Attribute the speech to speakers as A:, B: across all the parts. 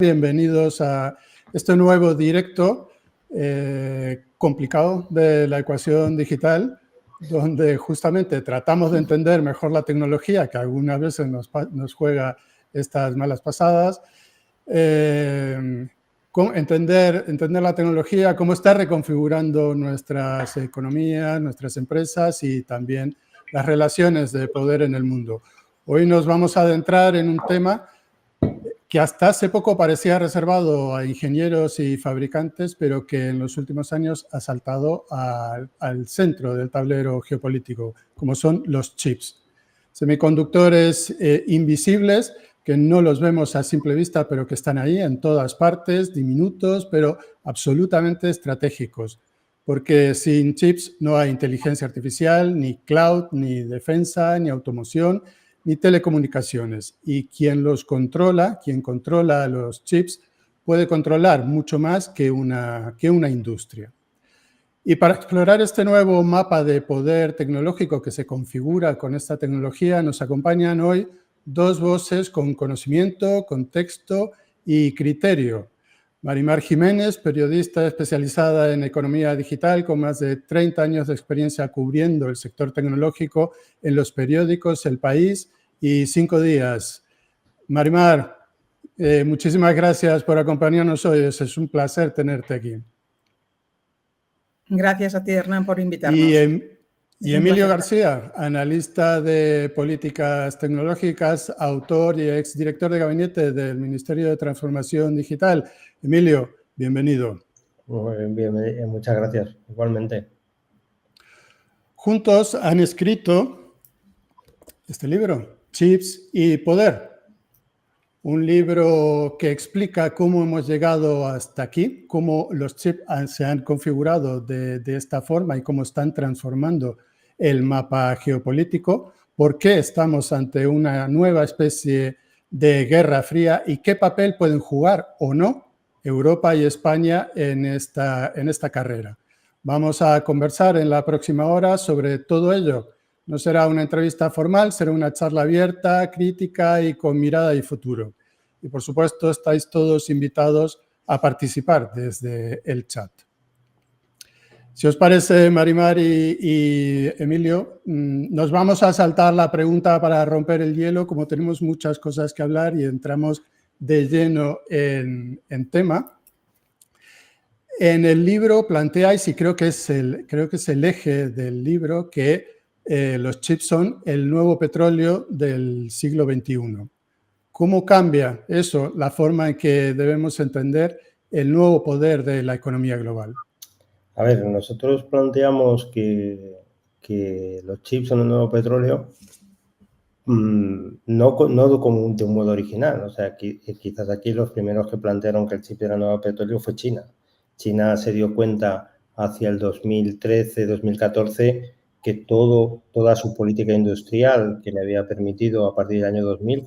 A: Bienvenidos a este nuevo directo complicado de la ecuación digital, donde justamente tratamos de entender mejor la tecnología, que algunas veces nos juega estas malas pasadas, entender la tecnología, cómo está reconfigurando nuestras economías, nuestras empresas y también las relaciones de poder en el mundo. Hoy nos vamos a adentrar en un tema que hasta hace poco parecía reservado a ingenieros y fabricantes, pero que en los últimos años ha saltado al centro del tablero geopolítico, como son los chips. Semiconductores invisibles que no los vemos a simple vista, pero que están ahí en todas partes, diminutos, pero absolutamente estratégicos. Porque sin chips no hay inteligencia artificial, ni cloud, ni defensa, ni automoción, ni telecomunicaciones. Y quien controla los chips, puede controlar mucho más que una industria. Y para explorar este nuevo mapa de poder tecnológico que se configura con esta tecnología, nos acompañan hoy dos voces con conocimiento, contexto y criterio. Marimar Jiménez, periodista especializada en economía digital con más de 30 años de experiencia cubriendo el sector tecnológico en los periódicos El País y 5 Días. Marimar, muchísimas gracias por acompañarnos hoy. Es un placer tenerte aquí.
B: Gracias a ti, Hernán, por invitarnos.
A: Y Emilio García, analista de políticas tecnológicas, autor y exdirector de gabinete del Ministerio de Transformación Digital. Emilio, bienvenido.
C: Bien, muchas gracias, igualmente.
A: Juntos han escrito este libro, Chips y Poder. Un libro que explica cómo hemos llegado hasta aquí, cómo los chips se han configurado de esta forma y cómo están transformando el mapa geopolítico, por qué estamos ante una nueva especie de guerra fría y qué papel pueden jugar o no Europa y España en esta carrera. Vamos a conversar en la próxima hora sobre todo ello. No será una entrevista formal, será una charla abierta, crítica y con mirada y futuro. Y por supuesto estáis todos invitados a participar desde el chat. Si os parece, Marimar y Emilio, nos vamos a saltar la pregunta para romper el hielo, como tenemos muchas cosas que hablar y entramos de lleno en tema. En el libro planteáis, y creo que es el eje del libro, que los chips son el nuevo petróleo del siglo XXI. ¿Cómo cambia eso la forma en que debemos entender el nuevo poder de la economía global?
C: A ver, nosotros planteamos que los chips son el nuevo petróleo, no como de un modo original. O sea, quizás aquí los primeros que plantearon que el chip era el nuevo petróleo fue China. China se dio cuenta hacia el 2013, 2014, que toda su política industrial que le había permitido a partir del año 2000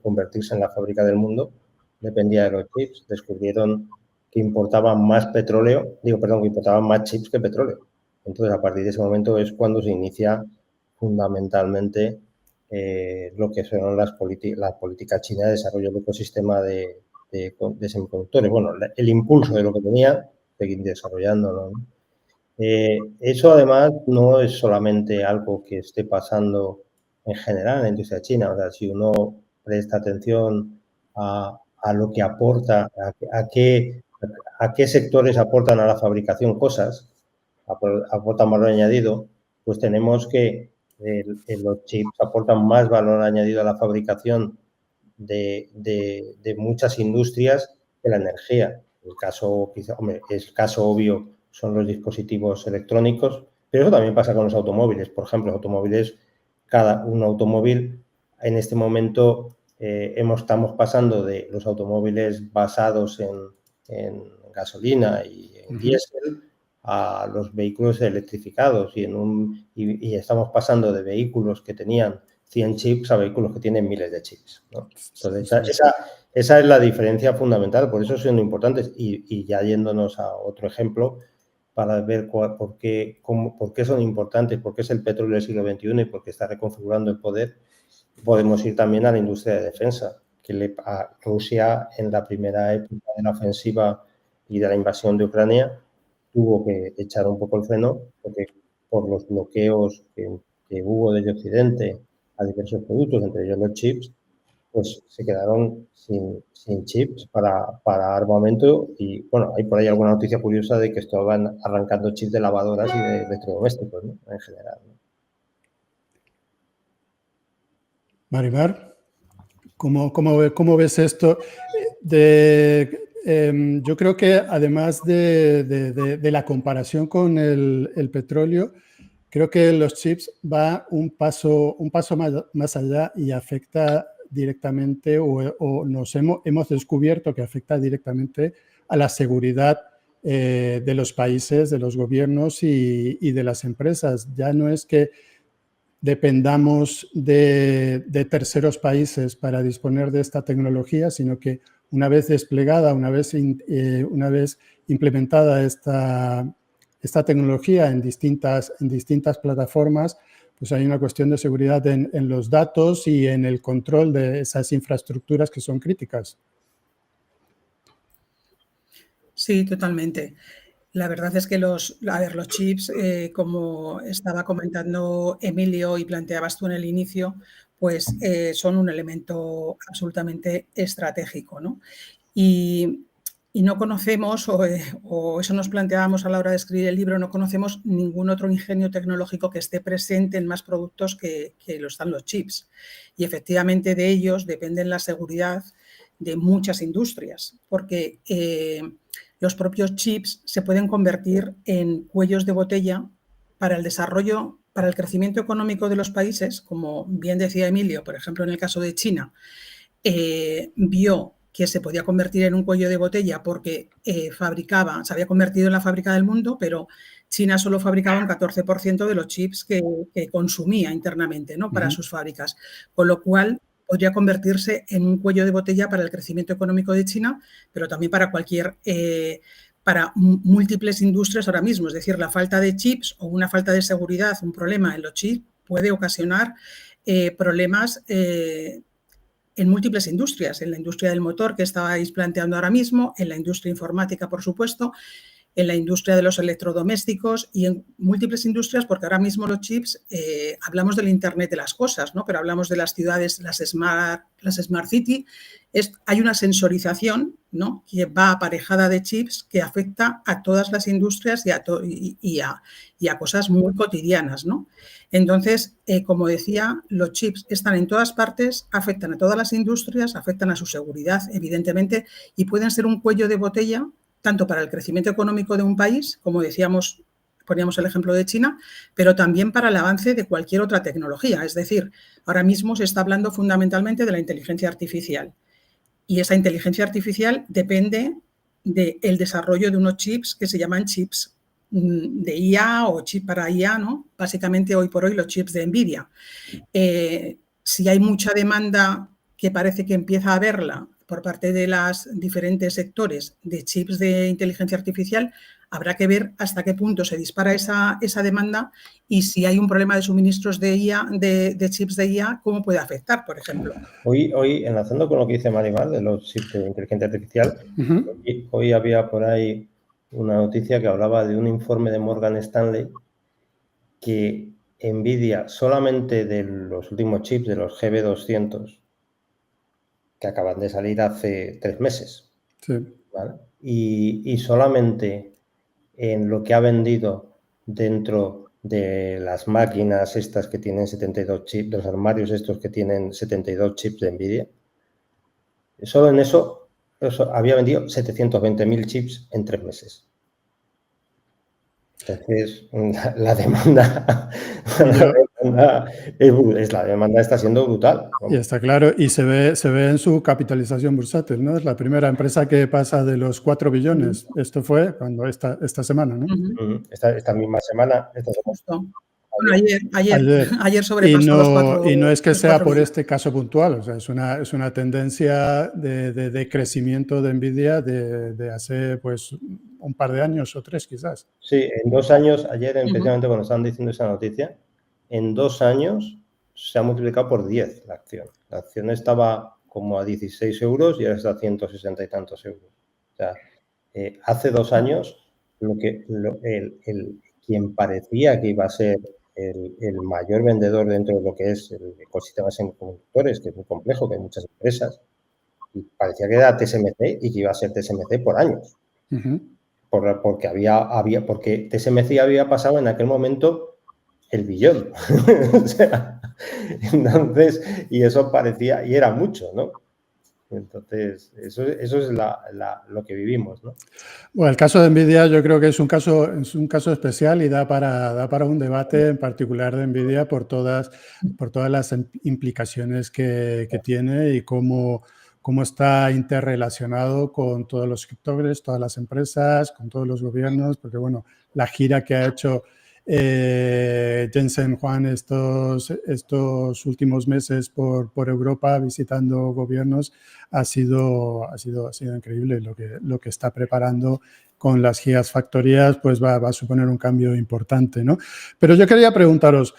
C: convertirse en la fábrica del mundo dependía de los chips. Descubrieron que importaban más chips que petróleo. Entonces, a partir de ese momento es cuando se inicia fundamentalmente lo que son la política china de desarrollo del ecosistema de semiconductores. Bueno, el impulso de lo que tenía, seguir desarrollándolo, ¿no? Eso, además, no es solamente algo que esté pasando en general en la industria china. O sea, si uno presta atención a lo que aporta, a qué sectores aportan a la fabricación cosas, aportan valor añadido, pues tenemos que los chips aportan más valor añadido a la fabricación de muchas industrias que la energía. El caso obvio son los dispositivos electrónicos, pero eso también pasa con los automóviles. Por ejemplo, un automóvil en este momento estamos pasando de los automóviles basados en gasolina y en diésel a los vehículos electrificados y estamos pasando de vehículos que tenían 100 chips a vehículos que tienen miles de chips, ¿no? Entonces, esa es la diferencia fundamental, por eso son importantes. Y ya yéndonos a otro ejemplo, para ver por qué son importantes, por qué es el petróleo del siglo XXI y por qué está reconfigurando el poder, podemos ir también a la industria de defensa, a Rusia, en la primera época de la ofensiva y de la invasión de Ucrania, tuvo que echar un poco el freno, porque por los bloqueos que hubo desde Occidente a diversos productos, entre ellos los chips, pues se quedaron sin chips para armamento. Y bueno, hay por ahí alguna noticia curiosa de que estaban arrancando chips de lavadoras y de electrodomésticos, ¿no? En general, ¿no?
A: Marimar, ¿cómo ves esto? Yo creo que además de la comparación con el petróleo, creo que los chips va un paso más allá y afecta directamente o hemos descubierto que afecta directamente a la seguridad de los países, de los gobiernos y de las empresas. Ya no es que dependamos de terceros países para disponer de esta tecnología, sino que una vez desplegada, una vez implementada esta tecnología en distintas plataformas, pues hay una cuestión de seguridad en los datos y en el control de esas infraestructuras que son críticas.
B: Sí, totalmente. La verdad es que los chips, como estaba comentando Emilio y planteabas tú en el inicio, pues son un elemento absolutamente estratégico, ¿no? Y no conocemos, o eso nos planteábamos a la hora de escribir el libro, no conocemos ningún otro ingenio tecnológico que esté presente en más productos que lo están los chips. Y efectivamente de ellos depende la seguridad de muchas industrias, porque los propios chips se pueden convertir en cuellos de botella para el desarrollo, para el crecimiento económico de los países, como bien decía Emilio, por ejemplo, en el caso de China, vio que se podía convertir en un cuello de botella porque se había convertido en la fábrica del mundo, pero China solo fabricaba un 14% de los chips que consumía internamente, ¿no? Para sus fábricas, con lo cual podría convertirse en un cuello de botella para el crecimiento económico de China, pero también para para múltiples industrias ahora mismo. Es decir, la falta de chips o una falta de seguridad, un problema en los chips puede ocasionar problemas en múltiples industrias, en la industria del motor que estabais planteando ahora mismo, en la industria informática, por supuesto, en la industria de los electrodomésticos y en múltiples industrias, porque ahora mismo los chips, hablamos del Internet de las cosas, ¿no? Pero hablamos de las ciudades, las Smart City. Hay una sensorización, ¿no? Que va aparejada de chips que afecta a todas las industrias y a cosas muy cotidianas, ¿no? Entonces, como decía, los chips están en todas partes, afectan a todas las industrias, afectan a su seguridad, evidentemente, y pueden ser un cuello de botella tanto para el crecimiento económico de un país, como decíamos, poníamos el ejemplo de China, pero también para el avance de cualquier otra tecnología. Es decir, ahora mismo se está hablando fundamentalmente de la inteligencia artificial y esa inteligencia artificial depende del desarrollo de unos chips que se llaman chips de IA o chip para IA, ¿no? Básicamente hoy por hoy los chips de NVIDIA. Si hay mucha demanda que parece que empieza a haberla por parte de los diferentes sectores de chips de inteligencia artificial, habrá que ver hasta qué punto se dispara esa demanda y si hay un problema de suministros de IA, de chips de IA, cómo puede afectar, por ejemplo.
C: Hoy, enlazando con lo que dice Marimar de los chips de inteligencia artificial, hoy había por ahí una noticia que hablaba de un informe de Morgan Stanley que NVIDIA, solamente de los últimos chips, de los GB200, que acaban de salir hace 3 meses,
A: sí,
C: ¿vale? Y solamente en lo que ha vendido dentro de las máquinas estas que tienen 72 chips, los armarios estos que tienen 72 chips de NVIDIA, solo en eso había vendido 720.000 chips en 3 meses. Entonces, la demanda está siendo brutal.
A: Y está claro, y se ve en su capitalización bursátil, ¿no? Es la primera empresa que pasa de los 4 billones. Esto fue cuando esta semana, ¿no?
C: Esta misma semana.
B: Justo. Bueno, ayer sobrepasó los 4.
A: Y no es que sea por este caso puntual, o sea, es una tendencia de crecimiento de NVIDIA de hace pues un par de años o 3 quizás.
C: Sí, en 2 años, ayer especialmente cuando estaban diciendo esa noticia, en 2 años se ha multiplicado por 10 la acción. La acción estaba como a 16 euros y ahora está a 160 y tantos euros. O sea, hace 2 años quien parecía que iba a ser el mayor vendedor dentro de lo que es el ecosistema de semiconductores, que es muy complejo, que hay muchas empresas, y parecía que era TSMC y que iba a ser TSMC por años. Porque TSMC había pasado en aquel momento el billón. O sea, entonces, y eso parecía, y era mucho, ¿no? Entonces, eso es lo que vivimos, ¿no?
A: Bueno, el caso de NVIDIA yo creo que es un caso especial y da para un debate en particular de NVIDIA por todas las implicaciones que tiene y cómo está interrelacionado con todos los sectores, todas las empresas, con todos los gobiernos, porque bueno, la gira que ha hecho Jensen Huang estos últimos meses por Europa visitando gobiernos ha sido increíble. Lo que está preparando con las gigafactorías pues va a suponer un cambio importante, ¿no? Pero yo quería preguntaros,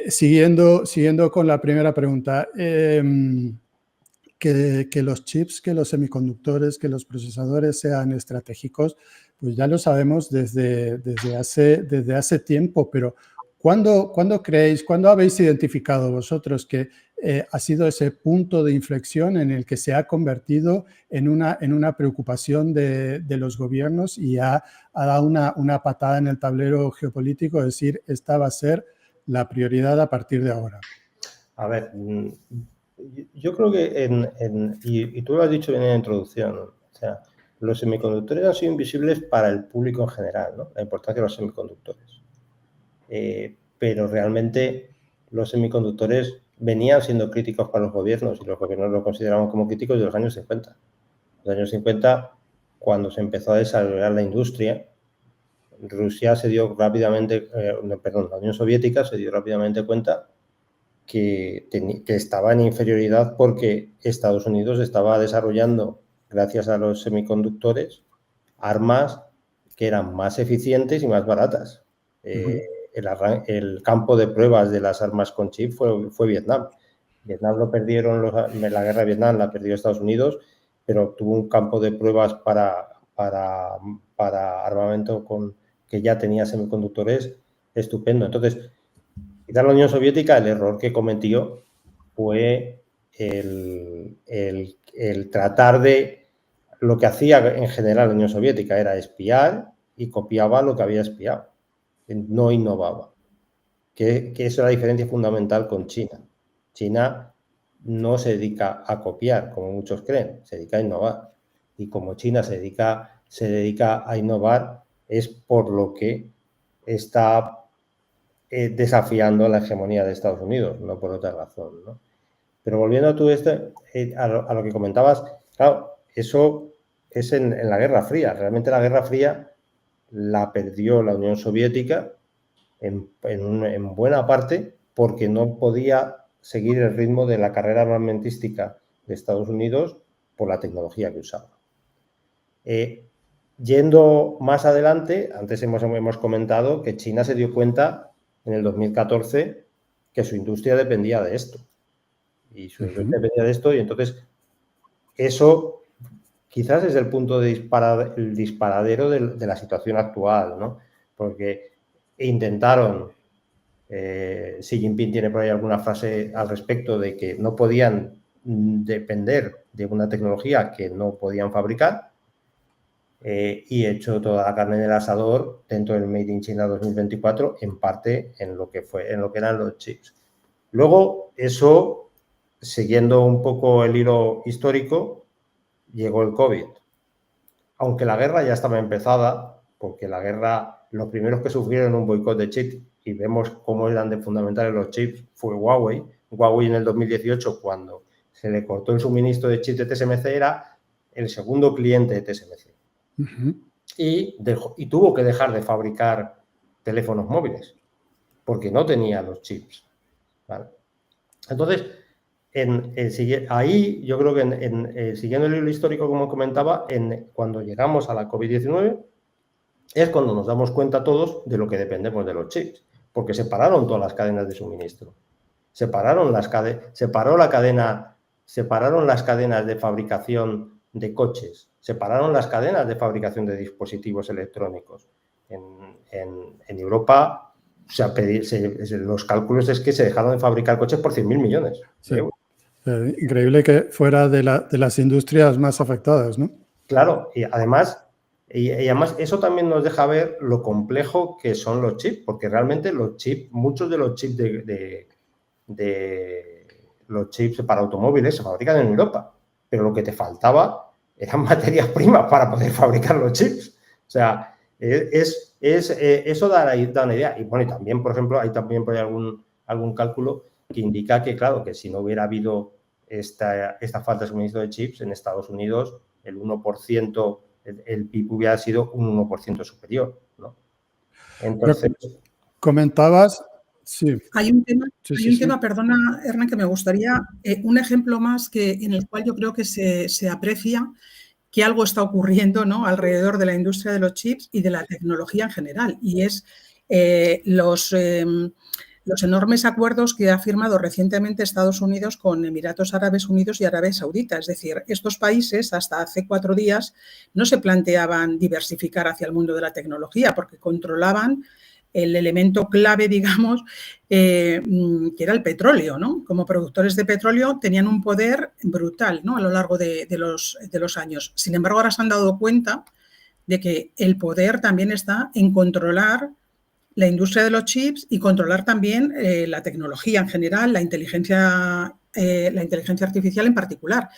A: siguiendo con la primera pregunta, que los chips, que los semiconductores, que los procesadores sean estratégicos, pues ya lo sabemos desde hace tiempo, pero ¿cuándo habéis identificado vosotros que ha sido ese punto de inflexión en el que se ha convertido en una preocupación de los gobiernos y ha dado una patada en el tablero geopolítico, es decir, esta va a ser la prioridad a partir de ahora?
C: A ver, yo creo que y tú lo has dicho bien en la introducción, o sea, los semiconductores han sido invisibles para el público en general, ¿no? La importancia de los semiconductores. Pero realmente los semiconductores venían siendo críticos para los gobiernos y los gobiernos lo consideraban como críticos de los años 50. Los años 50, cuando se empezó a desarrollar la industria, Rusia se dio rápidamente, la Unión Soviética se dio rápidamente cuenta que estaba en inferioridad porque Estados Unidos estaba desarrollando, gracias a los semiconductores, armas que eran más eficientes y más baratas. El campo de pruebas de las armas con chip fue Vietnam. Vietnam lo perdieron, la guerra de Vietnam la perdió Estados Unidos, pero tuvo un campo de pruebas para armamento que ya tenía semiconductores estupendo. Entonces, quizás la Unión Soviética, el error que cometió fue el tratar de... Lo que hacía en general la Unión Soviética era espiar y copiaba lo que había espiado. No innovaba. Que eso es la diferencia fundamental con China. China no se dedica a copiar, como muchos creen, se dedica a innovar. Y como China se dedica a innovar, es por lo que está desafiando la hegemonía de Estados Unidos, no por otra razón, ¿no? Pero volviendo a lo que comentabas, claro, eso es en la Guerra Fría. Realmente la Guerra Fría la perdió la Unión Soviética en buena parte porque no podía seguir el ritmo de la carrera armamentística de Estados Unidos por la tecnología que usaba. Yendo más adelante, antes hemos comentado que China se dio cuenta en el 2014 que su industria dependía de esto. Y su industria dependía de esto y entonces eso quizás es el punto de el disparadero de la situación actual, ¿no? Porque intentaron, Xi Jinping tiene por ahí alguna frase al respecto de que no podían depender de una tecnología que no podían fabricar y echó toda la carne en el asador dentro del Made in China 2024, en parte en lo que eran los chips. Luego, eso, siguiendo un poco el hilo histórico, llegó el COVID. Aunque la guerra ya estaba empezada, porque la guerra, los primeros que sufrieron un boicot de chips, y vemos cómo eran de fundamentales los chips, fue Huawei. Huawei en el 2018, cuando se le cortó el suministro de chips de TSMC, era el segundo cliente de TSMC. Y tuvo que dejar de fabricar teléfonos móviles, porque no tenía los chips, ¿vale? Entonces, ahí yo creo que siguiendo el hilo histórico, como comentaba, cuando llegamos a la COVID-19 es cuando nos damos cuenta todos de lo que dependemos de los chips, porque se pararon todas las cadenas de suministro. Se paró la cadena separaron las cadenas de fabricación de coches, separaron las cadenas de fabricación de dispositivos electrónicos. En Europa, los cálculos es que se dejaron de fabricar coches por 100.000 millones de euros.
A: Increíble que fuera de las industrias más afectadas, ¿no?
C: Claro, y además eso también nos deja ver lo complejo que son los chips, porque realmente los chips, muchos de los chips los chips para automóviles se fabrican en Europa, pero lo que te faltaba eran materias primas para poder fabricar los chips. O sea, eso da una idea. Y bueno, y también, por ejemplo, hay también por ahí algún cálculo que indica que, claro, que si no hubiera habido esta falta de suministro de chips en Estados Unidos, el 1%, el PIB hubiera sido un 1% superior, ¿no? Entonces...
A: Comentabas... Sí.
B: Hay un tema, perdona, Hernán, que me gustaría, un ejemplo más en el cual yo creo que se aprecia que algo está ocurriendo, ¿no?, alrededor de la industria de los chips y de la tecnología en general, y es los enormes acuerdos que ha firmado recientemente Estados Unidos con Emiratos Árabes Unidos y Arabia Saudita. Es decir, estos países hasta hace 4 días no se planteaban diversificar hacia el mundo de la tecnología porque controlaban el elemento clave, digamos, que era el petróleo, ¿no? Como productores de petróleo tenían un poder brutal, ¿no?, a lo largo de los años. Sin embargo, ahora se han dado cuenta de que el poder también está en controlar la industria de los chips y controlar también la tecnología en general, la inteligencia artificial en particular.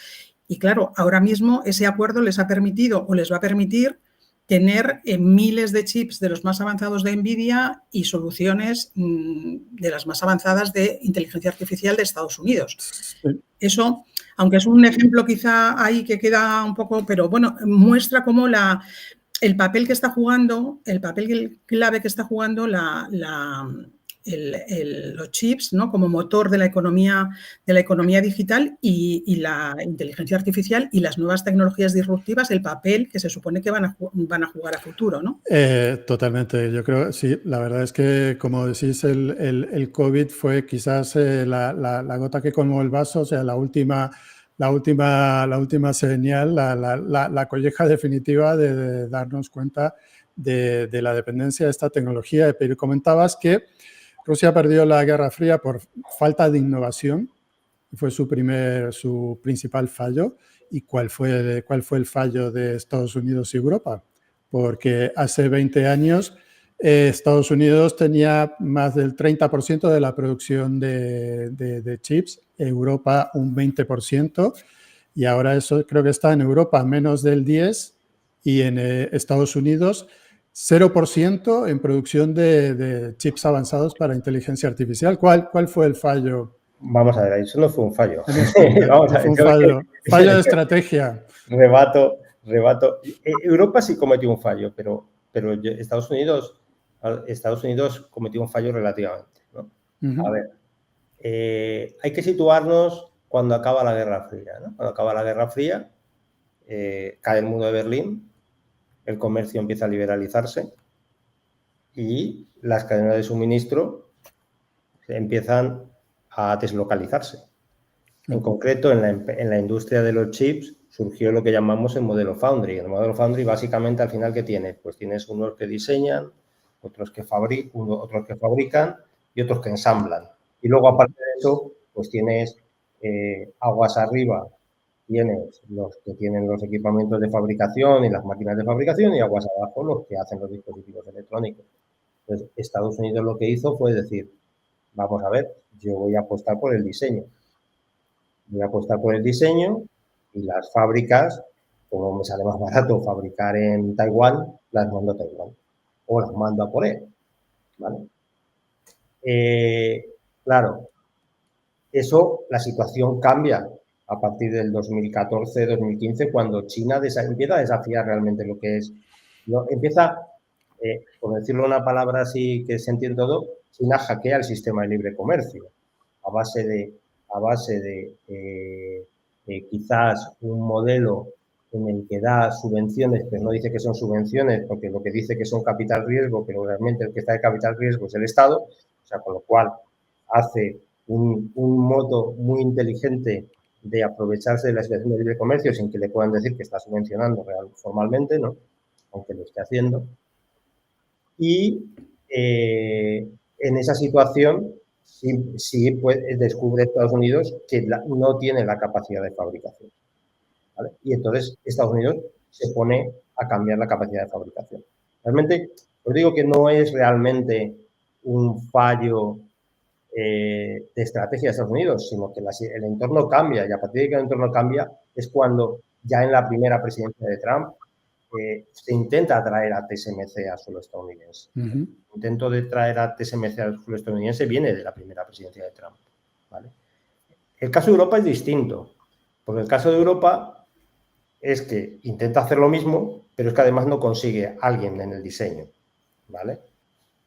B: Y claro, ahora mismo ese acuerdo les ha permitido o les va a permitir tener miles de chips de los más avanzados de NVIDIA y soluciones de las más avanzadas de inteligencia artificial de Estados Unidos. Sí. Eso, aunque es un ejemplo quizá ahí que queda un poco, pero bueno, muestra cómo el papel que está jugando, el papel clave que está jugando los chips, ¿no?, como motor de la economía digital y la inteligencia artificial y las nuevas tecnologías disruptivas, el papel que se supone que van a jugar a futuro, ¿no?
A: Totalmente. Yo creo, sí, la verdad es que, como decís, el COVID fue quizás la gota que colmó el vaso, o sea, la última señal, la colleja definitiva de darnos cuenta de la dependencia de esta tecnología. Pero comentabas que Rusia perdió la Guerra Fría por falta de innovación, fue su principal fallo. ¿Y cuál fue el fallo de Estados Unidos y Europa? Porque hace 20 años Estados Unidos tenía más del 30% de la producción de chips, Europa un 20%, y ahora eso creo que está en Europa menos del 10% y en Estados Unidos 0% en producción de chips avanzados para inteligencia artificial. ¿Cuál fue el fallo?
C: Vamos a ver, eso no fue un fallo.
A: Fue un fallo de estrategia.
C: Rebato. Europa sí cometió un fallo, pero Estados Unidos cometió un fallo relativamente, ¿no? A ver, hay que situarnos cuando acaba la Guerra Fría, ¿no? Cuando acaba la Guerra Fría, cae el muro de Berlín, el comercio empieza a liberalizarse y las cadenas de suministro empiezan a deslocalizarse. En concreto, en la industria de los chips surgió lo que llamamos el modelo Foundry. El modelo Foundry, básicamente, al final, ¿qué tiene? Pues tienes unos que diseñan, otros que fabrican y otros que ensamblan. Y luego, aparte de eso, pues tienes aguas arriba, tienes los que tienen los equipamientos de fabricación y las máquinas de fabricación, y aguas abajo los que hacen los dispositivos electrónicos. Entonces, Estados Unidos lo que hizo fue decir, vamos a ver, yo voy a apostar por el diseño. Voy a apostar por el diseño y las fábricas, como me sale más barato fabricar en Taiwán, las mando a Taiwán o las mando a Corea, ¿vale? Claro, la situación cambia a partir del 2014-2015, cuando China empieza a desafiar realmente lo que es, por decirlo una palabra así que se entiende todo, China hackea el sistema de libre comercio a base de quizás un modelo en el que da subvenciones, pero no dice que son subvenciones, porque lo que dice que son capital riesgo, pero realmente el que está de capital riesgo es el Estado, o sea, con lo cual hace un modo muy inteligente de aprovecharse de la situación de libre comercio sin que le puedan decir que está subvencionando formalmente, ¿no? Aunque lo esté haciendo. Y en esa situación sí pues, descubre Estados Unidos que no tiene la capacidad de fabricación, ¿vale? Y entonces Estados Unidos se pone a cambiar la capacidad de fabricación. Realmente, os digo que no es realmente un fallo de estrategia de Estados Unidos, sino que el entorno cambia, y a partir de que el entorno cambia es cuando ya en la primera presidencia de Trump se intenta traer a TSMC a suelo estadounidense. El intento de traer a TSMC a suelo estadounidense viene de la primera presidencia de Trump, ¿vale? El caso de Europa es distinto, porque el caso de Europa es que intenta hacer lo mismo, pero es que además no consigue alguien en el diseño, ¿vale?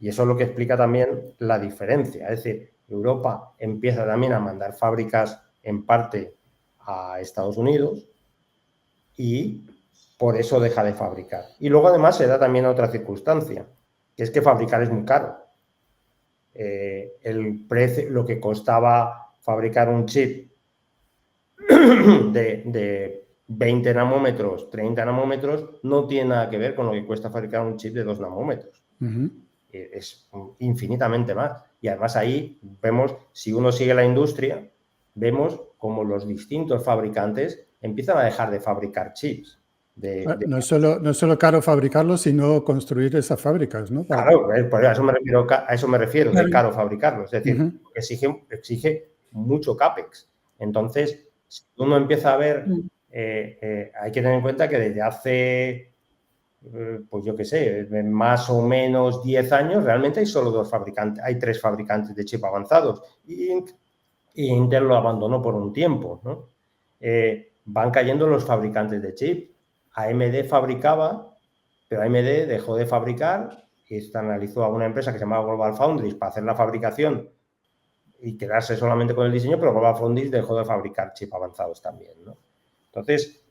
C: Y eso es lo que explica también la diferencia. Es decir, Europa empieza también a mandar fábricas en parte a Estados Unidos y por eso deja de fabricar. Y luego además se da también otra circunstancia, que es que fabricar es muy caro. El precio, lo que costaba fabricar un chip de 20 nanómetros, 30 nanómetros, no tiene nada que ver con lo que cuesta fabricar un chip de 2 nanómetros. Es infinitamente más. Y además ahí vemos, si uno sigue la industria, vemos como los distintos fabricantes empiezan a dejar de fabricar chips.
A: No es solo caro fabricarlos, sino construir esas fábricas, ¿no?
C: Claro, a eso me refiero, que es caro fabricarlos. Es decir, exige mucho CAPEX. Entonces, si uno empieza a ver, hay que tener en cuenta que desde hace, pues yo qué sé, más o menos 10 años, realmente hay solo 2 fabricantes, hay 3 fabricantes de chip avanzados. Y Intel lo abandonó por un tiempo, ¿no? Van cayendo los fabricantes de chip. AMD fabricaba, pero AMD dejó de fabricar y externalizó a una empresa que se llamaba Global Foundries para hacer la fabricación y quedarse solamente con el diseño, pero Global Foundries dejó de fabricar chip avanzados también, ¿no? Entonces,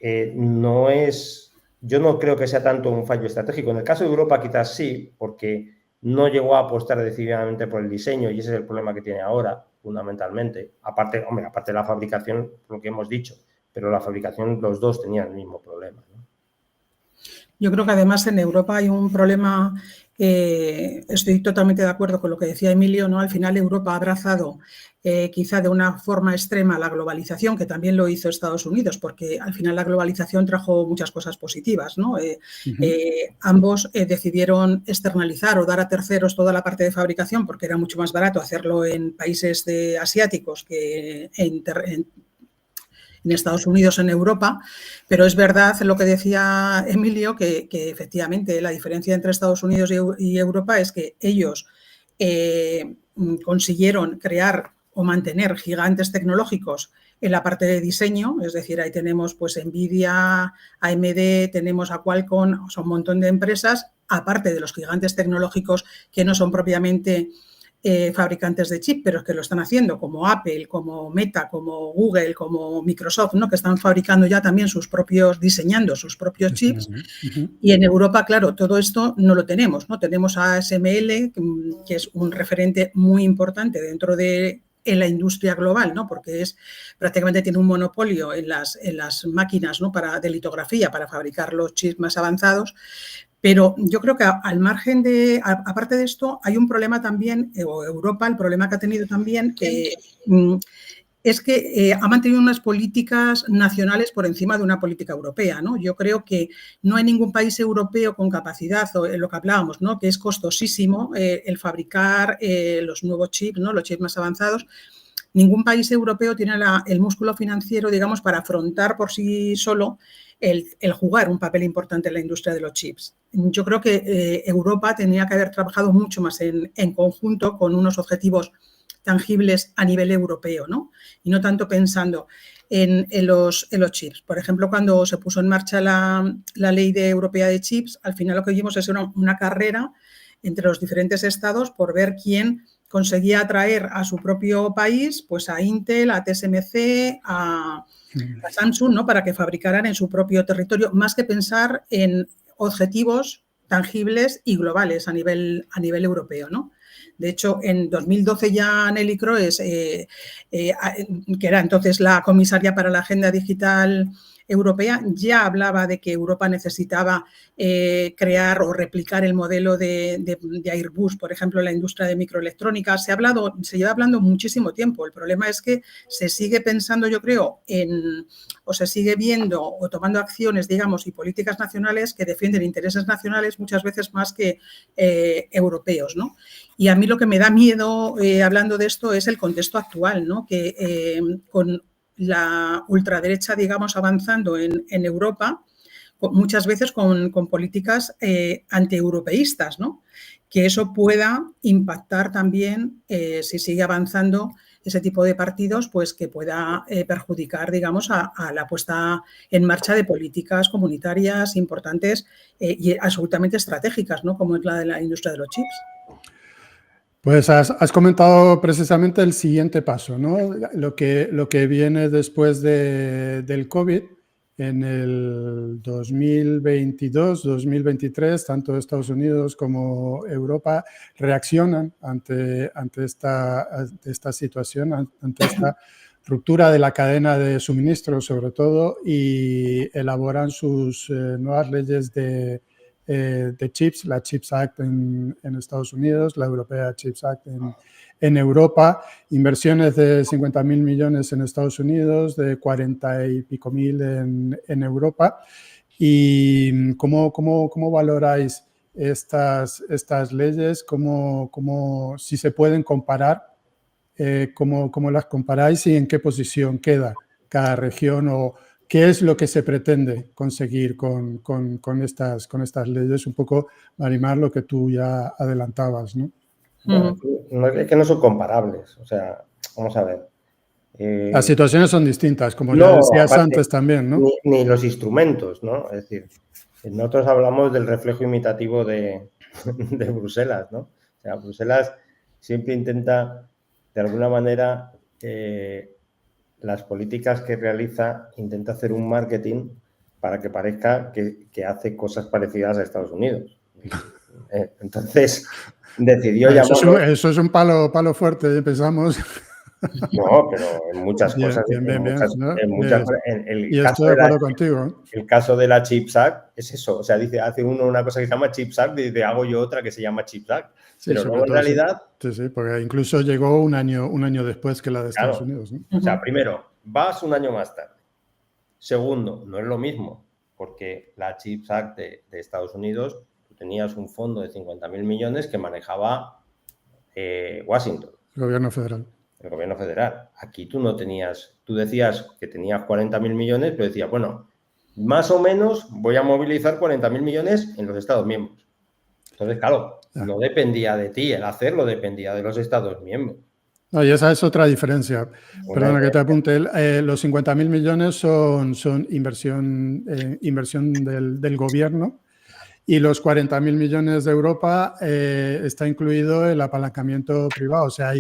C: yo no creo que sea tanto un fallo estratégico. En el caso de Europa quizás sí, porque no llegó a apostar decididamente por el diseño y ese es el problema que tiene ahora, fundamentalmente. Aparte de la fabricación, lo que hemos dicho, pero la fabricación, los dos tenían el mismo problema, ¿no?
B: Yo creo que además en Europa hay un problema, estoy totalmente de acuerdo con lo que decía Emilio, ¿no? Al final Europa ha abrazado quizá de una forma extrema la globalización, que también lo hizo Estados Unidos, porque al final la globalización trajo muchas cosas positivas, ¿no? Ambos decidieron externalizar o dar a terceros toda la parte de fabricación porque era mucho más barato hacerlo en países asiáticos que en Estados Unidos, en Europa, pero es verdad lo que decía Emilio, que efectivamente la diferencia entre Estados Unidos y Europa es que ellos consiguieron crear o mantener gigantes tecnológicos en la parte de diseño, es decir, ahí tenemos pues Nvidia, AMD, tenemos a Qualcomm, son un montón de empresas, aparte de los gigantes tecnológicos que no son propiamente fabricantes de chip, pero que lo están haciendo, como Apple, como Meta, como Google, como Microsoft, ¿no? Que están fabricando ya también diseñando sus propios chips. Y en Europa, claro, todo esto no lo tenemos, ¿no? Tenemos a ASML, que es un referente muy importante dentro de la industria global, ¿no? Porque prácticamente tiene un monopolio en las máquinas, ¿no? de litografía para fabricar los chips más avanzados. Pero yo creo que al margen aparte de esto, hay un problema también, o Europa, el problema que ha tenido también, es que ha mantenido unas políticas nacionales por encima de una política europea, ¿no? Yo creo que no hay ningún país europeo con capacidad, o en lo que hablábamos, ¿no? Que es costosísimo el fabricar los nuevos chips, ¿no? Los chips más avanzados. Ningún país europeo tiene el músculo financiero, digamos, para afrontar por sí solo el jugar un papel importante en la industria de los chips. Yo creo que Europa tenía que haber trabajado mucho más en conjunto con unos objetivos tangibles a nivel europeo, ¿no? Y no tanto pensando en los chips. Por ejemplo, cuando se puso en marcha la ley europea de chips, al final lo que vimos es una carrera entre los diferentes estados por ver quién conseguía atraer a su propio país, pues a Intel, a TSMC, a Samsung, ¿no? Para que fabricaran en su propio territorio, más que pensar en objetivos tangibles y globales a nivel europeo, ¿no? De hecho, en 2012 ya Neelie Kroes, que era entonces la comisaria para la Agenda Digital Europea, ya hablaba de que Europa necesitaba crear o replicar el modelo de Airbus, por ejemplo, en la industria de microelectrónica. Se lleva hablando muchísimo tiempo. El problema es que se sigue pensando, yo creo, o se sigue viendo o tomando acciones, digamos, y políticas nacionales que defienden intereses nacionales muchas veces más que europeos, ¿no? Y a mí lo que me da miedo hablando de esto es el contexto actual, ¿no? Que con la ultraderecha, digamos, avanzando en Europa, muchas veces con políticas antieuropeístas, ¿no? Que eso pueda impactar también, si sigue avanzando ese tipo de partidos, pues que pueda perjudicar, digamos, a la puesta en marcha de políticas comunitarias importantes y absolutamente estratégicas, ¿no? Como es la de la industria de los chips.
A: Pues has comentado precisamente el siguiente paso, ¿no? Lo que viene después del COVID. En el 2022, 2023, tanto Estados Unidos como Europa reaccionan ante esta situación, ante esta ruptura de la cadena de suministro, sobre todo, y elaboran sus nuevas leyes de chips, la Chips Act en Estados Unidos, la Europea Chips Act en Europa, inversiones de 50.000 millones en Estados Unidos, de 40 y pico mil en Europa. ¿Y cómo valoráis estas leyes? Si se pueden comparar, cómo las comparáis y en qué posición queda cada región o qué es lo que se pretende conseguir con estas leyes? Un poco, Marimar, lo que tú ya adelantabas, ¿no?
C: Bueno, es que no son comparables. O sea, vamos a ver.
A: Las situaciones son distintas, como ya decías antes también, ¿no?
C: Ni los instrumentos, ¿no? Es decir, nosotros hablamos del reflejo imitativo de Bruselas, ¿no? O sea, Bruselas siempre intenta, de alguna manera, las políticas que realiza, intenta hacer un marketing para que parezca que hace cosas parecidas a Estados Unidos. Entonces, decidió llamar...
A: Eso es un palo fuerte, empezamos.
C: No, pero en muchas cosas.
A: Y estoy de acuerdo contigo.
C: El caso de la Chips Act es eso. O sea, hace uno una cosa que se llama Chips Act y dice, hago yo otra que se llama Chips Act. Sí, pero luego en realidad...
A: Sí, porque incluso llegó un año después que la de Estados Unidos, ¿no?
C: O sea, primero, vas un año más tarde. Segundo, no es lo mismo, porque la Chips Act de Estados Unidos, tú tenías un fondo de 50.000 millones que manejaba Washington.
A: El gobierno federal.
C: El gobierno federal. Aquí tú no tenías, tú decías que tenías 40.000 millones, pero decías, bueno, más o menos voy a movilizar 40.000 millones en los Estados miembros. Entonces, claro, no dependía de ti, el hacerlo dependía de los Estados miembros.
A: No, y esa es otra diferencia. Perdona que te apunte. Los 50.000 millones son inversión del gobierno. Y los 40.000 millones de Europa está incluido el apalancamiento privado. O sea,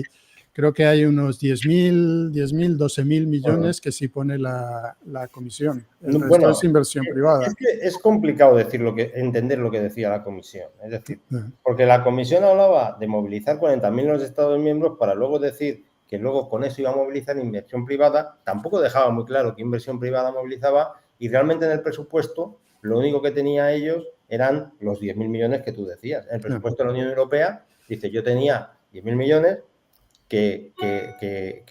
A: creo que hay unos 12.000 millones que sí pone la comisión. El resto es inversión privada.
C: Es que es complicado entender lo que decía la comisión. Es decir, porque la comisión hablaba de movilizar 40.000 en los Estados miembros para luego decir que luego con eso iba a movilizar inversión privada. Tampoco dejaba muy claro qué inversión privada movilizaba y realmente en el presupuesto lo único que tenía ellos eran los 10.000 millones que tú decías. En el presupuesto de la Unión Europea dice, yo tenía 10.000 millones que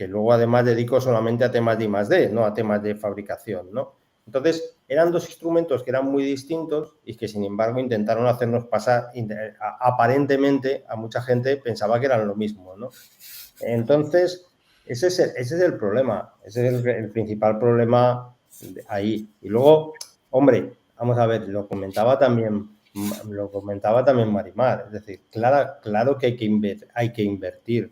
C: luego además dedico solamente a temas de I+D, no a temas de fabricación, ¿no? Entonces, eran dos instrumentos que eran muy distintos y que, sin embargo, intentaron hacernos pasar, aparentemente, a mucha gente pensaba que eran lo mismo, ¿no? Entonces, ese es el problema, ese es el principal problema ahí. Y luego, hombre, vamos a ver, lo comentaba también Marimar, es decir, claro que hay que invertir.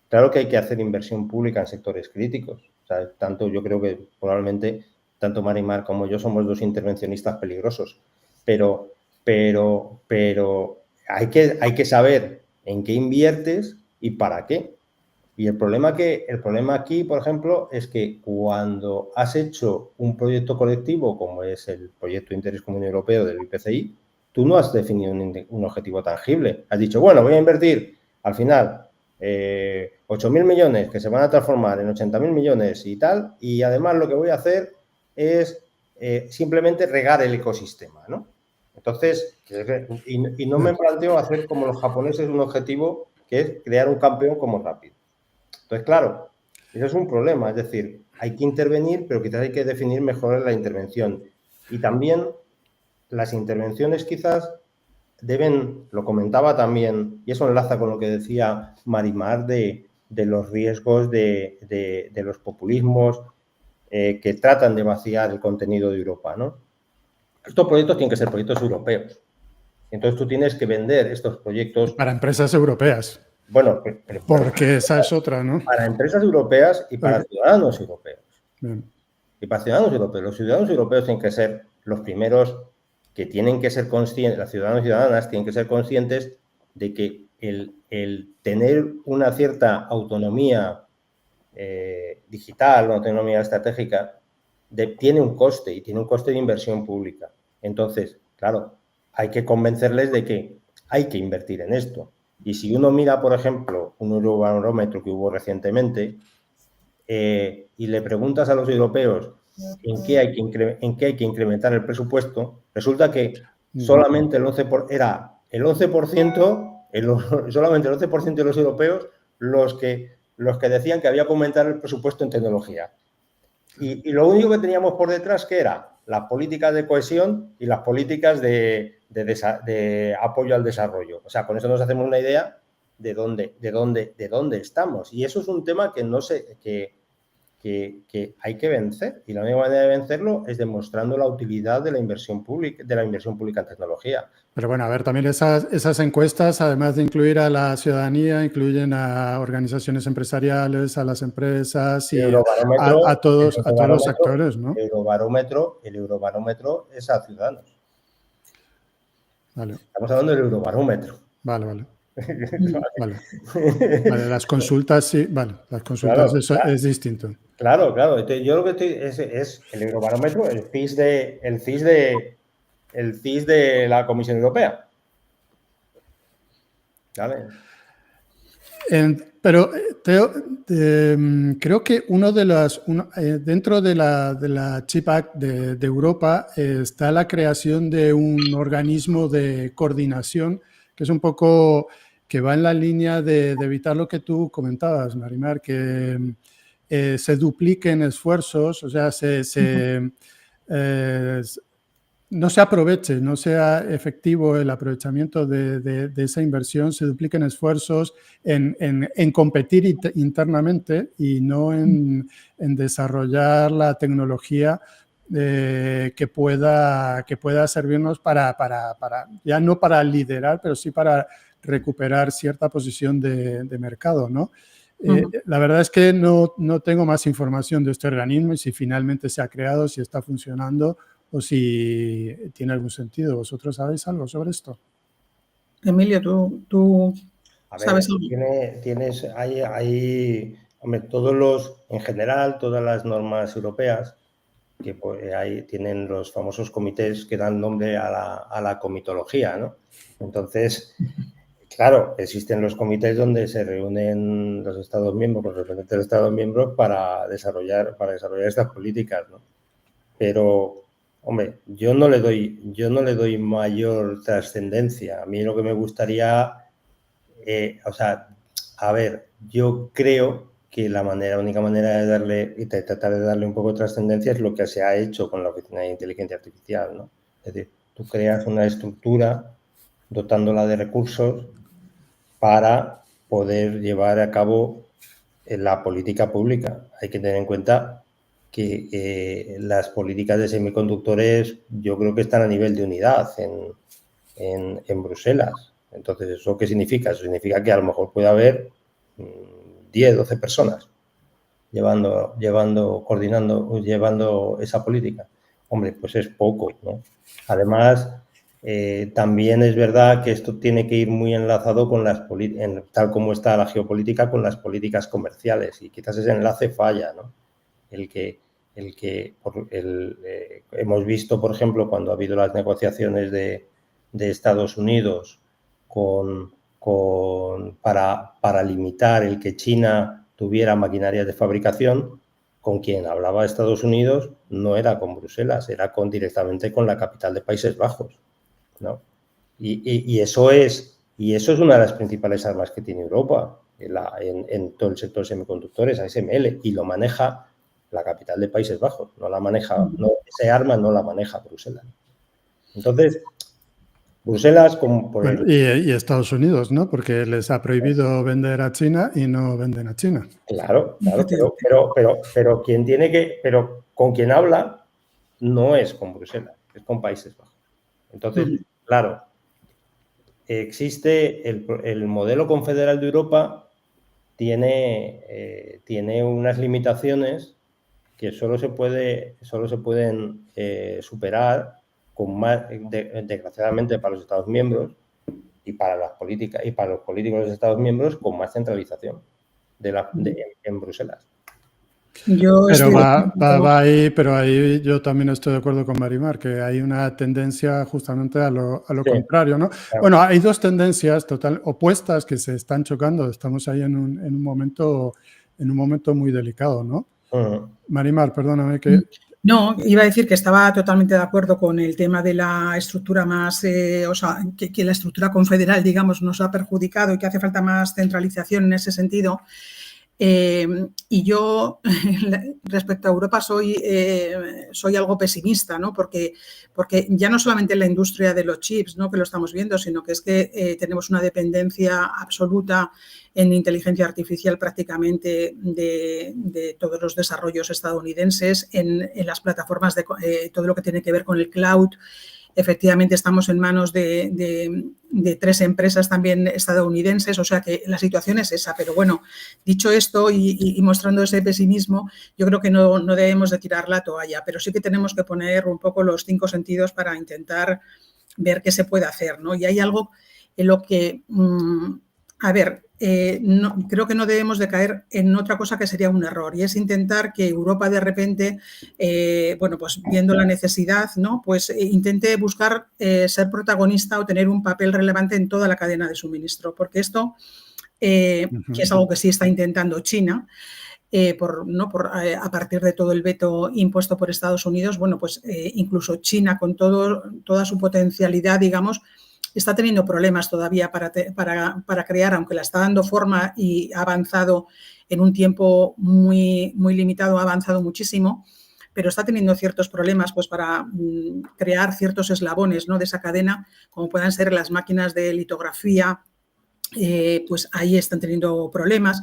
C: Claro que hay que hacer inversión pública en sectores críticos. O sea, yo creo que probablemente tanto Marimar como yo somos dos intervencionistas peligrosos. Pero hay que saber en qué inviertes y para qué. Y el problema aquí, por ejemplo, es que cuando has hecho un proyecto colectivo como es el proyecto de interés común europeo del IPCI, tú no has definido un objetivo tangible. Has dicho, bueno, voy a invertir al final, 8.000 millones que se van a transformar en 80.000 millones y tal, y además lo que voy a hacer es simplemente regar el ecosistema, ¿no? Entonces, y no me planteo hacer como los japoneses un objetivo que es crear un campeón como rápido. Entonces, claro, eso es un problema, es decir, hay que intervenir, pero quizás hay que definir mejor la intervención. Y también las intervenciones quizás deben, lo comentaba también, y eso enlaza con lo que decía Marimar de los riesgos de los populismos que tratan de vaciar el contenido de Europa, ¿no? Estos proyectos tienen que ser proyectos europeos. Entonces tú tienes que vender estos proyectos...
A: Para empresas europeas.
C: Bueno,
A: porque esa es otra, ¿no?
C: Para empresas europeas y para ciudadanos europeos.
A: Bien.
C: Y para ciudadanos europeos. Los ciudadanos europeos tienen que ser los primeros que tienen que ser conscientes, las ciudadanos y ciudadanas tienen que ser conscientes de que el tener una cierta autonomía digital, una autonomía estratégica, tiene un coste y tiene un coste de inversión pública. Entonces, claro, hay que convencerles de que hay que invertir en esto. Y si uno mira, por ejemplo, un Eurobarómetro que hubo recientemente y le preguntas a los europeos en qué hay que incrementar el presupuesto, resulta que solamente el 11%, solamente el 11% de los europeos los que decían que había que aumentar el presupuesto en tecnología. Y lo único que teníamos por detrás, ¿qué era? Las políticas de cohesión y las políticas de apoyo al desarrollo. O sea, con eso nos hacemos una idea de dónde estamos. Y eso es un tema que no sé, que hay que vencer. Y la única manera de vencerlo es demostrando la utilidad de la inversión pública en tecnología.
A: Pero bueno, a ver, también esas encuestas, además de incluir a la ciudadanía, incluyen a organizaciones empresariales, a las empresas y a todos los actores, ¿no?
C: El Eurobarómetro es a ciudadanos.
A: Vale.
C: Estamos hablando del Eurobarómetro.
A: Vale. Vale, las consultas sí, vale, las consultas claro, eso claro. Es distinto.
C: Claro. Entonces, yo lo que estoy es el Eurobarómetro, el CIS de la Comisión Europea. ¿Vale?
A: Pero creo que dentro de la Chip Act de Europa está la creación de un organismo de coordinación que es un poco que va en la línea de evitar lo que tú comentabas, Marimar, que se dupliquen esfuerzos, o sea, no se aproveche, no sea efectivo el aprovechamiento de esa inversión, se dupliquen esfuerzos en competir internamente y no en desarrollar la tecnología que pueda servirnos para, ya no para liderar, pero sí para recuperar cierta posición de mercado, ¿no? La verdad es que no tengo más información de este organismo y si finalmente se ha creado, si está funcionando o si tiene algún sentido. ¿Vosotros sabéis algo sobre esto?
B: Emilio, tú sabes algo.
C: Hombre, en general, todas las normas europeas que pues, tienen los famosos comités que dan nombre a la comitología, ¿no? Entonces, claro, existen los comités donde se reúnen los Estados miembros, los representantes de los Estados miembros para desarrollar estas políticas, ¿no? Pero, hombre, yo no le doy mayor trascendencia. A mí lo que me gustaría, yo creo que la única manera de tratar de darle un poco de trascendencia es lo que se ha hecho con la Oficina de Inteligencia Artificial, ¿no? Es decir, tú creas una estructura dotándola de recursos para poder llevar a cabo la política pública. Hay que tener en cuenta que las políticas de semiconductores yo creo que están a nivel de unidad en Bruselas. Entonces, ¿eso qué significa? Eso significa que a lo mejor puede haber 10, 12 personas llevando esa política. Hombre, pues es poco, ¿no? Además, también es verdad que esto tiene que ir muy enlazado con tal como está la geopolítica, con las políticas comerciales y quizás ese enlace falla, ¿no? Hemos visto, por ejemplo, cuando ha habido las negociaciones de Estados Unidos con para limitar el que China tuviera maquinarias de fabricación, con quien hablaba Estados Unidos no era con Bruselas, era directamente con la capital de Países Bajos, ¿no? Y eso es una de las principales armas que tiene Europa en todo el sector de semiconductores, ASML, y lo maneja la capital de Países Bajos, ese arma no la maneja Bruselas. Entonces, Bruselas,
A: y Estados Unidos, ¿no? Porque les ha prohibido vender a China y no venden a China.
C: Claro, pero con quien habla no es con Bruselas, es con Países Bajos. Entonces, claro, existe el modelo confederal de Europa tiene unas limitaciones que solo se pueden superar desgraciadamente para los Estados miembros y para las políticas y para los políticos de los Estados miembros, con más centralización en Bruselas.
A: Pero ahí yo también estoy de acuerdo con Marimar, que hay una tendencia justamente a lo contrario, ¿no? Claro. Bueno, hay dos tendencias opuestas que se están chocando. Estamos ahí en un momento muy delicado, ¿no? Marimar, perdóname que...
B: No, iba a decir que estaba totalmente de acuerdo con el tema de la estructura más, que la estructura confederal, digamos, nos ha perjudicado y que hace falta más centralización en ese sentido. Y yo, respecto a Europa, soy algo pesimista, ¿no? Porque ya no solamente en la industria de los chips, ¿no?, que lo estamos viendo, sino que es que tenemos una dependencia absoluta en inteligencia artificial prácticamente de todos los desarrollos estadounidenses, en las plataformas de todo lo que tiene que ver con el cloud. Efectivamente, estamos en manos de 3 empresas también estadounidenses, o sea que la situación es esa. Pero bueno, dicho esto y mostrando ese pesimismo, yo creo que no debemos de tirar la toalla, pero sí que tenemos que poner un poco los 5 sentidos para intentar ver qué se puede hacer, ¿no? Y hay algo en lo que, creo que no debemos de caer en otra cosa que sería un error, y es intentar que Europa de repente, pues viendo la necesidad, ¿no?, pues intente buscar ser protagonista o tener un papel relevante en toda la cadena de suministro, porque esto, que es algo que sí está intentando China, a partir de todo el veto impuesto por Estados Unidos, bueno, pues incluso China con toda su potencialidad, digamos, está teniendo problemas todavía para crear, aunque la está dando forma y ha avanzado en un tiempo muy, muy limitado, ha avanzado muchísimo, pero está teniendo ciertos problemas pues para crear ciertos eslabones, ¿no?, de esa cadena, como puedan ser las máquinas de litografía, pues ahí están teniendo problemas.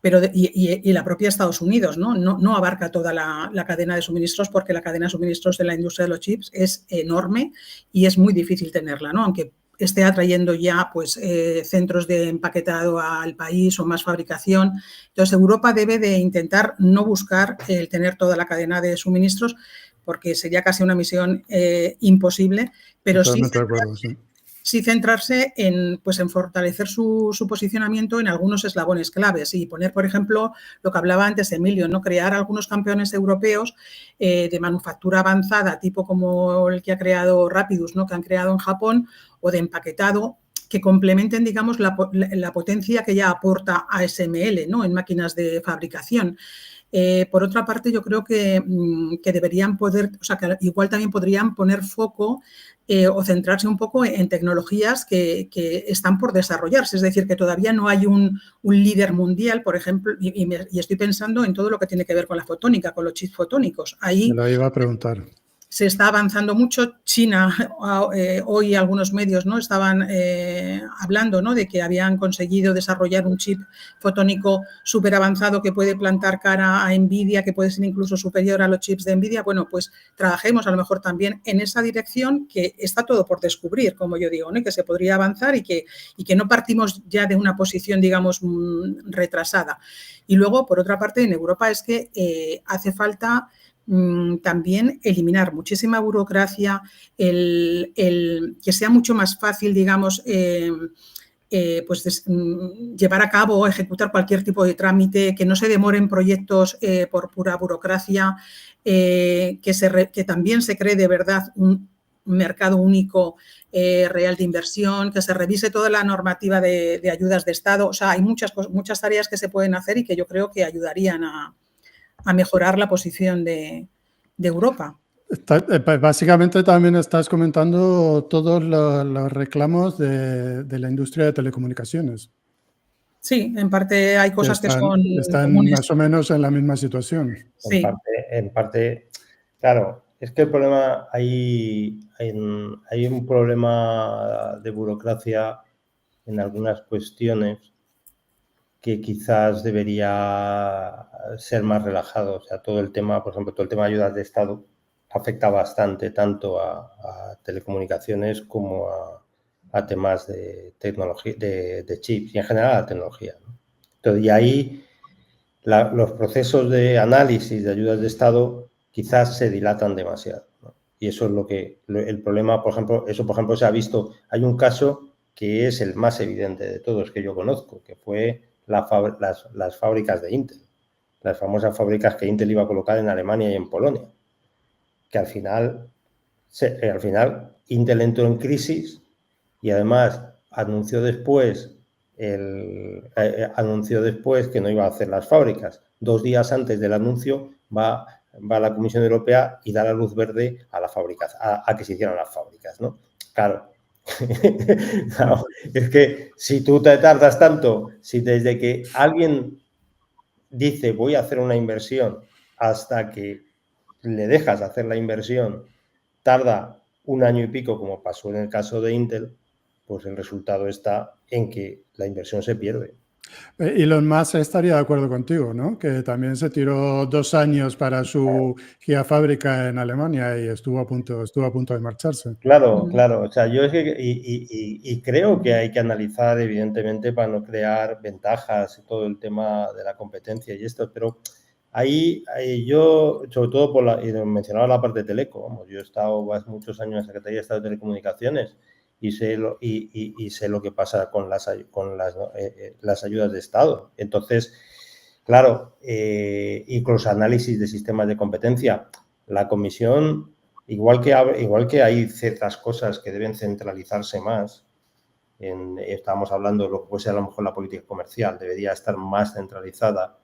B: Pero y la propia Estados Unidos, ¿no? No abarca toda la cadena de suministros, porque la cadena de suministros de la industria de los chips es enorme y es muy difícil tenerla, ¿no? Aunque esté atrayendo ya pues centros de empaquetado al país o más fabricación. Entonces, Europa debe de intentar no buscar el tener toda la cadena de suministros, porque sería casi una misión imposible, pero sí centrarse en fortalecer su posicionamiento en algunos eslabones claves y poner, por ejemplo, lo que hablaba antes Emilio, ¿no?, crear algunos campeones europeos de manufactura avanzada, tipo como el que ha creado Rapidus, ¿no?, que han creado en Japón, o de empaquetado, que complementen, digamos, la potencia que ya aporta ASML, ¿no?, en máquinas de fabricación. Por otra parte, yo creo que deberían poder, que igual también podrían poner foco o centrarse un poco en tecnologías que están por desarrollarse. Es decir, que todavía no hay un líder mundial, por ejemplo, y estoy pensando en todo lo que tiene que ver con la fotónica, con los chips fotónicos. Ahí
A: me lo iba a preguntar.
B: Se está avanzando mucho. China, hoy algunos medios, ¿no?, estaban hablando, ¿no?, de que habían conseguido desarrollar un chip fotónico súper avanzado que puede plantar cara a Nvidia, que puede ser incluso superior a los chips de Nvidia. Bueno, pues trabajemos a lo mejor también en esa dirección, que está todo por descubrir, como yo digo, ¿no?, y que se podría avanzar y que no partimos ya de una posición, digamos, retrasada. Y luego, por otra parte, en Europa es que hace falta también eliminar muchísima burocracia, que sea mucho más fácil, digamos, llevar a cabo o ejecutar cualquier tipo de trámite, que no se demoren proyectos por pura burocracia, que también se cree de verdad mercado único real de inversión, que se revise toda la normativa de ayudas de Estado. O sea, hay muchas tareas que se pueden hacer y que yo creo que ayudarían a mejorar la posición de Europa.
A: Básicamente también estás comentando todos los reclamos de la industria de telecomunicaciones.
B: Sí, en parte hay cosas que son
A: comunes. Más o menos en la misma situación.
B: Sí.
C: En parte, claro, es que el problema, hay un problema de burocracia en algunas cuestiones que quizás debería ser más relajado. O sea, todo el tema, por ejemplo, todo el tema de ayudas de Estado afecta bastante tanto a telecomunicaciones como a temas de tecnología, de chips y en general a la tecnología, ¿no? Entonces, y ahí los procesos de análisis de ayudas de Estado quizás se dilatan demasiado, ¿no? Y eso es el problema, por ejemplo, se ha visto. Hay un caso que es el más evidente de todos que yo conozco, que fue las fábricas de Intel, las famosas fábricas que Intel iba a colocar en Alemania y en Polonia, que al final Intel entró en crisis y además anunció después que no iba a hacer las fábricas. 2 días antes del anuncio va la Comisión Europea y da la luz verde a las fábricas, a que se hicieran las fábricas, ¿no? Claro. Claro, es que si tú te tardas tanto, si desde que alguien dice voy a hacer una inversión hasta que le dejas hacer la inversión tarda 1 año y pico, como pasó en el caso de Intel, pues el resultado está en que la inversión se pierde.
A: Elon Musk estaría de acuerdo contigo, ¿no? Que también se tiró 2 años para su gigafábrica en Alemania y estuvo a punto de marcharse.
C: Claro. O sea, yo es que y creo que hay que analizar, evidentemente, para no crear ventajas y todo el tema de la competencia y esto, pero ahí yo, sobre todo y mencionaba la parte de Teleco, vamos, yo he estado muchos años en la Secretaría de Estado de Telecomunicaciones y sé lo que pasa con las ayudas de Estado. Entonces, claro, y con los análisis de sistemas de competencia, la Comisión, igual que hay ciertas cosas que deben centralizarse más, estábamos hablando de lo que puede ser a lo mejor la política comercial, debería estar más centralizada.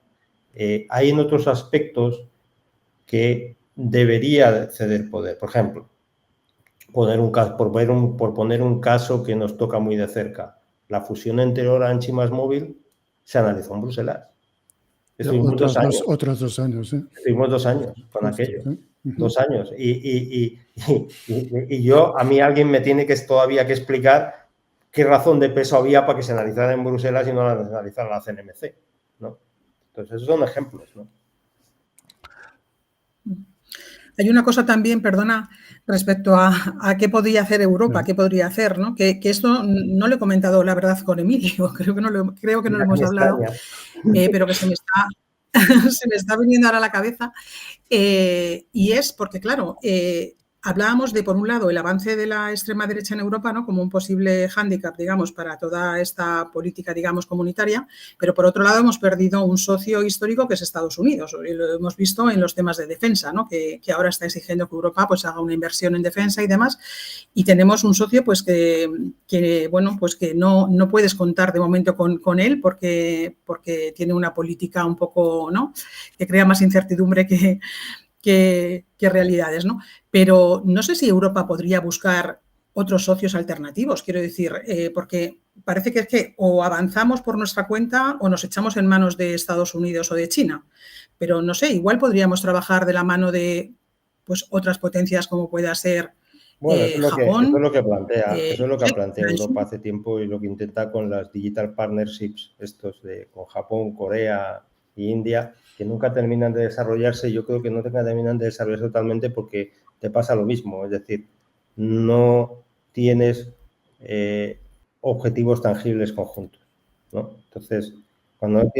C: Hay en otros aspectos que debería ceder poder. Por ejemplo, por poner un caso que nos toca muy de cerca, la fusión entre Orange y MásMóvil se analizó en Bruselas. Estuvimos 2 años.
A: Otros 2 años, ¿eh?
C: Estuvimos 2 años con
A: Justo,
C: aquello.
A: ¿sí?
C: 2 años. Y a mí alguien me tiene que todavía que explicar qué razón de peso había para que se analizara en Bruselas y no la analizara la CNMC, ¿no? Entonces, esos son ejemplos, ¿no?
B: Hay una cosa también, perdona, respecto a qué podría hacer Europa, qué podría hacer, ¿no? Que esto no lo he comentado, la verdad, con Emilio, creo que no lo hemos hablado, pero que se me está viniendo ahora a la cabeza. Y es porque, claro, hablábamos de, por un lado, el avance de la extrema derecha en Europa, ¿no? Como un posible hándicap, digamos, para toda esta política, digamos, comunitaria, pero por otro lado hemos perdido un socio histórico que es Estados Unidos, y lo hemos visto en los temas de defensa, ¿no? Que ahora está exigiendo que Europa pues haga una inversión en defensa y demás, y tenemos un socio pues que bueno, pues que no puedes contar de momento con él porque tiene una política un poco, ¿no? Que crea más incertidumbre que realidades, ¿no? Pero no sé si Europa podría buscar otros socios alternativos, quiero decir, porque parece que es que o avanzamos por nuestra cuenta o nos echamos en manos de Estados Unidos o de China, pero no sé, igual podríamos trabajar de la mano de pues otras potencias como pueda ser Japón.
C: Eso es lo que plantea Europa hace tiempo y lo que intenta con las digital partnerships, con Japón, Corea e India, que nunca terminan de desarrollarse. Yo creo que no terminan de desarrollarse totalmente porque te pasa lo mismo, es decir, no tienes objetivos tangibles conjuntos, ¿no? Entonces, cuando no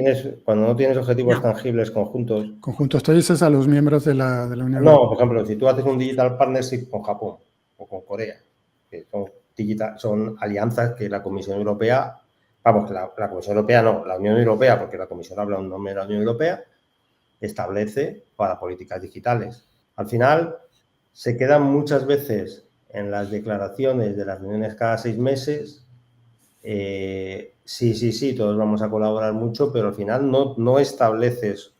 C: tienes objetivos tangibles conjuntos...
A: Conjuntos, tú dices a los miembros de la Unión Europea.
C: No, por ejemplo, si tú haces un digital partnership con Japón o con Corea, que son alianzas que la Comisión Europea, la Comisión Europea no, la Unión Europea, porque la Comisión habla en nombre de la Unión Europea, establece para políticas digitales. Al final se quedan muchas veces en las declaraciones de las reuniones cada 6 meses, sí, todos vamos a colaborar mucho, pero al final no estableces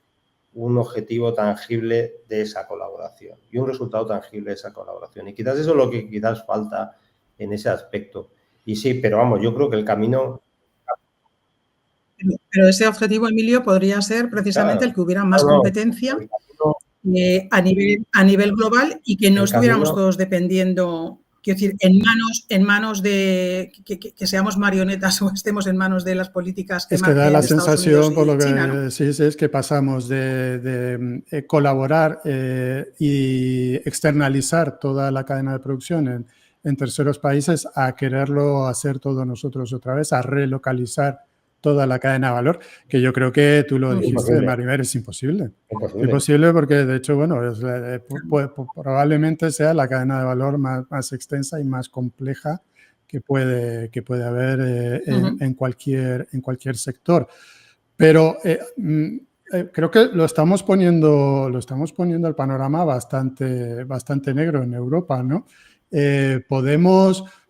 C: un objetivo tangible de esa colaboración y un resultado tangible de esa colaboración. Y quizás eso es lo que quizás falta en ese aspecto. Y sí, pero vamos, yo creo que el camino...
B: Pero ese objetivo, Emilio, podría ser precisamente el que hubiera más competencia a nivel global y que no estuviéramos todos dependiendo, quiero decir, en manos de que seamos marionetas o estemos en manos de las políticas que
A: es que da la sensación, por lo que
B: China, ¿no?
A: sí, es que pasamos de colaborar y externalizar toda la cadena de producción en terceros países a quererlo hacer todo nosotros otra vez, a relocalizar toda la cadena de valor, que yo creo que tú lo dijiste, Maribel, es imposible. Imposible porque, de hecho, bueno, probablemente sea la cadena de valor más extensa y más compleja que puede haber en cualquier sector. Pero creo que lo estamos poniendo el panorama bastante negro en Europa, ¿no?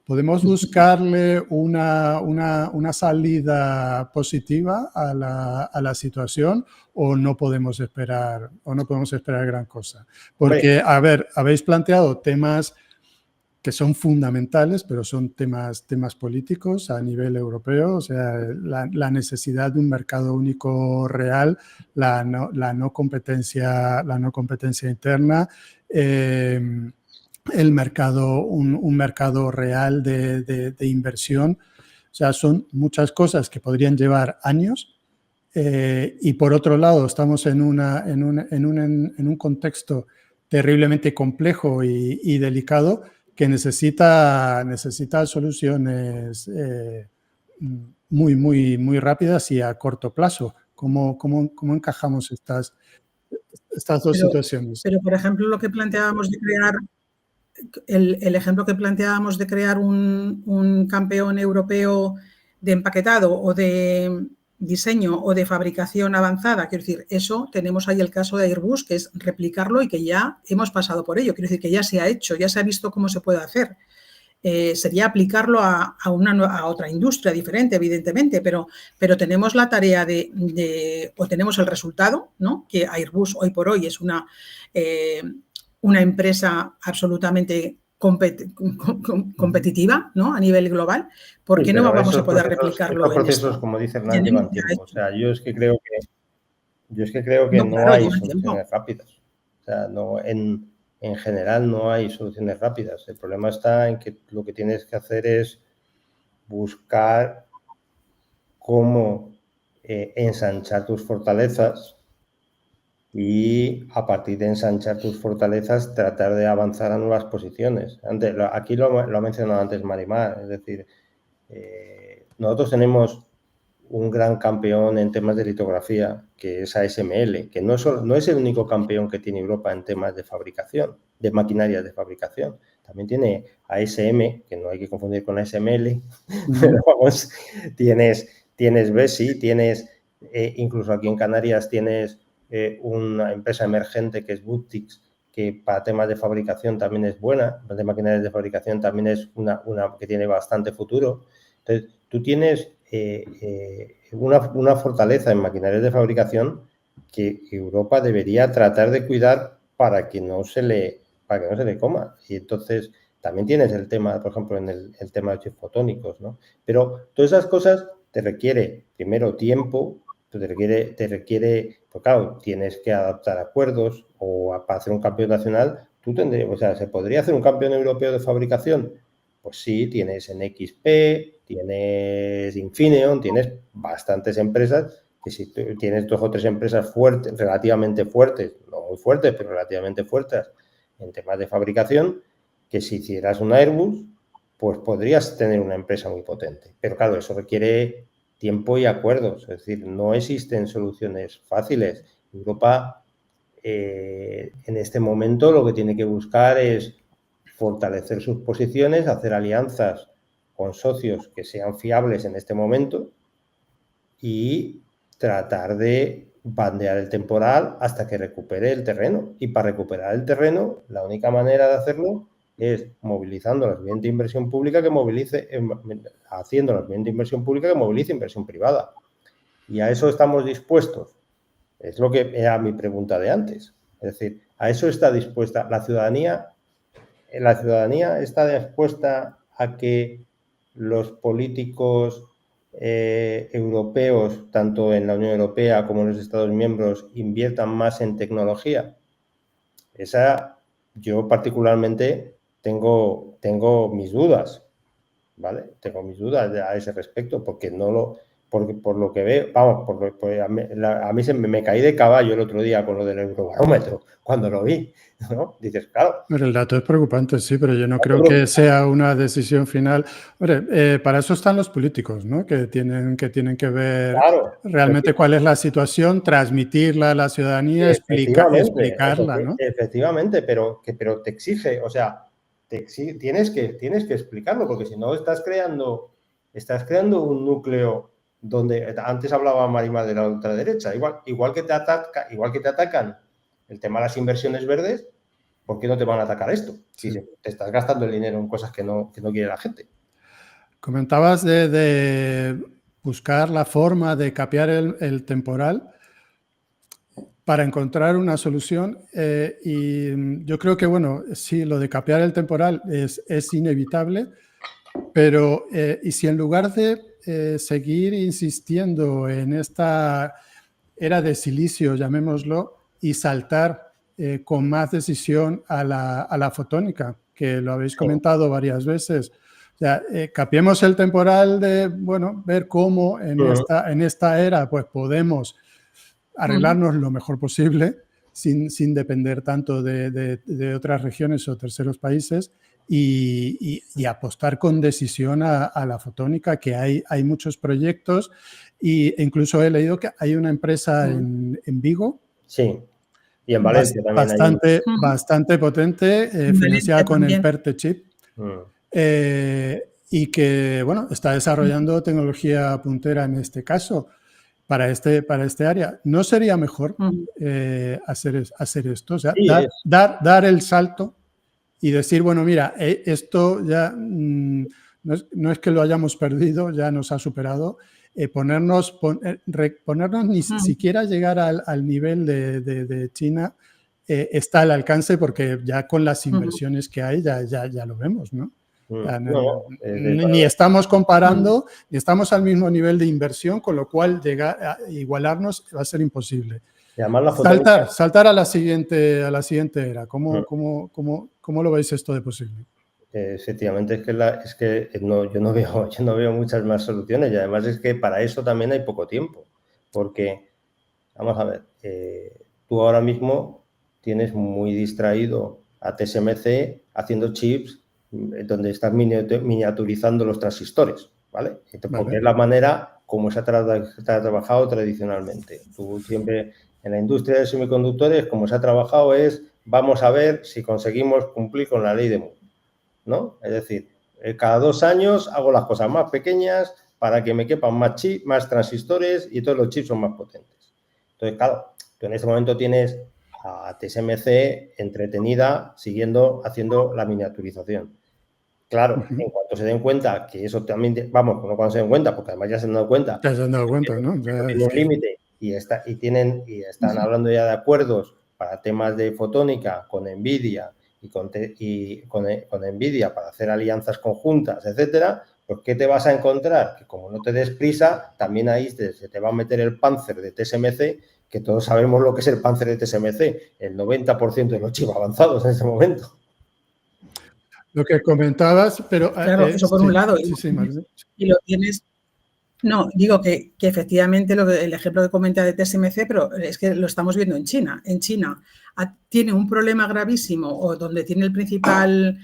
A: Podemos buscarle una salida positiva a la situación o no podemos esperar gran cosa. Porque, a ver, habéis planteado temas que son fundamentales, pero son temas políticos a nivel europeo, o sea, la necesidad de un mercado único real, la no competencia interna, el mercado, un mercado real de inversión. O sea, son muchas cosas que podrían llevar años y por otro lado estamos en un contexto terriblemente complejo y delicado que necesita soluciones muy rápidas y a corto plazo. ¿Cómo encajamos estas dos situaciones?
B: Pero, por ejemplo, lo que planteábamos de crear, el ejemplo que planteábamos de crear un campeón europeo de empaquetado o de diseño o de fabricación avanzada, quiero decir, eso tenemos ahí el caso de Airbus, que es replicarlo y que ya hemos pasado por ello, quiero decir que ya se ha hecho, ya se ha visto cómo se puede hacer. Sería aplicarlo a otra industria diferente, evidentemente, pero tenemos la tarea o tenemos el resultado, ¿no? Que Airbus hoy por hoy es una empresa absolutamente competitiva, ¿no? A nivel global. ¿Por qué no vamos a poder replicarlo
C: en procesos, como dice Hernán, llevan tiempo. O sea, yo es que creo que no hay soluciones rápidas. O sea, en general no hay soluciones rápidas. El problema está en que lo que tienes que hacer es buscar cómo ensanchar tus fortalezas y a partir de ensanchar tus fortalezas tratar de avanzar a nuevas posiciones. Aquí lo ha mencionado antes Marimar, es decir, nosotros tenemos un gran campeón en temas de litografía, que es ASML, que no es el único campeón que tiene Europa en temas de fabricación, de maquinarias de fabricación. También tiene ASM, que no hay que confundir con ASML, pero vamos, tienes Besi, tienes, incluso aquí en Canarias tienes una empresa emergente que es Bootix, que para temas de fabricación también es buena, de maquinarias de fabricación también es una que tiene bastante futuro. Entonces, tú tienes una fortaleza en maquinarias de fabricación que Europa debería tratar de cuidar para que no se le coma. Y entonces también tienes el tema, por ejemplo, en el tema de chips fotónicos, ¿no? Pero todas esas cosas te requiere primero tiempo, te requiere, pues claro, tienes que adaptar acuerdos o para hacer un campeón nacional, ¿se podría hacer un campeón europeo de fabricación? Pues sí, tienes NXP, tienes Infineon, tienes bastantes empresas que si tienes 2 o 3 empresas fuertes, relativamente fuertes, no muy fuertes, pero relativamente fuertes en temas de fabricación, que si hicieras un Airbus, pues podrías tener una empresa muy potente. Pero claro, eso requiere tiempo y acuerdos, es decir, no existen soluciones fáciles. Europa, en este momento, lo que tiene que buscar es fortalecer sus posiciones, hacer alianzas con socios que sean fiables en este momento y tratar de bandear el temporal hasta que recupere el terreno. Y para recuperar el terreno, la única manera de hacerlo es movilizando la suficiente inversión pública que movilice, haciendo la suficiente inversión pública que movilice inversión privada. Y a eso estamos dispuestos. Es lo que era mi pregunta de antes. Es decir, a eso está dispuesta la ciudadanía. ¿La ciudadanía está dispuesta a que los políticos europeos, tanto en la Unión Europea como en los Estados miembros, inviertan más en tecnología? Esa, yo particularmente tengo mis dudas, ¿vale? Tengo mis dudas a ese respecto, porque por lo que veo, vamos, a mí me caí de caballo el otro día con lo del Eurobarómetro, cuando lo vi, ¿no? Dices, claro.
A: Pero el dato es preocupante, sí, pero yo no creo que sea una decisión final. Hombre, para eso están los políticos, ¿no? Que tienen que ver realmente cuál es la situación, transmitirla a la ciudadanía, explicarla, ¿no?
C: Efectivamente, pero te exige, o sea, tienes que explicarlo, porque si no estás creando un núcleo donde antes hablaba Marima de la ultraderecha, igual que te atacan el tema de las inversiones verdes, ¿por qué no te van a atacar esto? Si te estás gastando el dinero en cosas que no quiere la gente.
A: Comentabas de buscar la forma de capear el temporal para encontrar una solución, y yo creo que, bueno, sí, lo de capear el temporal es inevitable, pero y si en lugar de seguir insistiendo en esta era de silicio, llamémoslo, y saltar con más decisión a la fotónica, que lo habéis comentado varias veces. O sea, capiemos el temporal de, bueno, ver cómo en esta era pues podemos arreglarnos lo mejor posible sin depender tanto de otras regiones o terceros países, y apostar con decisión a la fotónica, que hay muchos proyectos, e incluso he leído que hay una empresa en Vigo.
C: Sí, y en Valencia también
A: bastante potente, financiada con el PERTE Chip, y que, bueno, está desarrollando tecnología puntera en este caso para este área. ¿No sería mejor hacer esto? O sea, dar el salto y decir, bueno, mira, esto ya no es que lo hayamos perdido, ya nos ha superado. Ponernos ni siquiera llegar al nivel de China está al alcance, porque ya con las inversiones que hay ya lo vemos, ¿no? Ni estamos comparando, ni estamos al mismo nivel de inversión, con lo cual llegar a igualarnos va a ser imposible. Saltar a la siguiente era. ¿Cómo lo veis esto de posible?
C: Efectivamente, es que yo no veo muchas más soluciones, y además es que para eso también hay poco tiempo, porque, vamos a ver, tú ahora mismo tienes muy distraído a TSMC haciendo chips donde estás miniaturizando los transistores, ¿vale? Porque es la manera como se ha trabajado tradicionalmente. Tú siempre, en la industria de semiconductores, como se ha trabajado es, vamos a ver si conseguimos cumplir con la ley de Moore, ¿no? Es decir, cada 2 años hago las cosas más pequeñas para que me quepan más chips, más transistores, y todos los chips son más potentes. Entonces, claro, tú en este momento tienes a TSMC entretenida haciendo la miniaturización. Claro, en cuanto se den cuenta que eso también, vamos, no cuando se den cuenta, porque además ya se han dado cuenta.
A: Ya se han dado cuenta, ¿no?
C: Tiene un límite y están hablando ya de acuerdos para temas de fotónica con NVIDIA y con NVIDIA para hacer alianzas conjuntas, etcétera. Pues, ¿qué te vas a encontrar? Que como no te des prisa, también ahí se te va a meter el Panzer de TSMC, que todos sabemos lo que es el Panzer de TSMC, el 90% de los chips avanzados en ese momento.
A: Lo que comentabas, pero...
B: Claro, eso por un lado. Y lo tienes... No, digo que efectivamente el ejemplo que comenta de TSMC, pero es que lo estamos viendo en China. En China tiene un problema gravísimo, o donde tiene el principal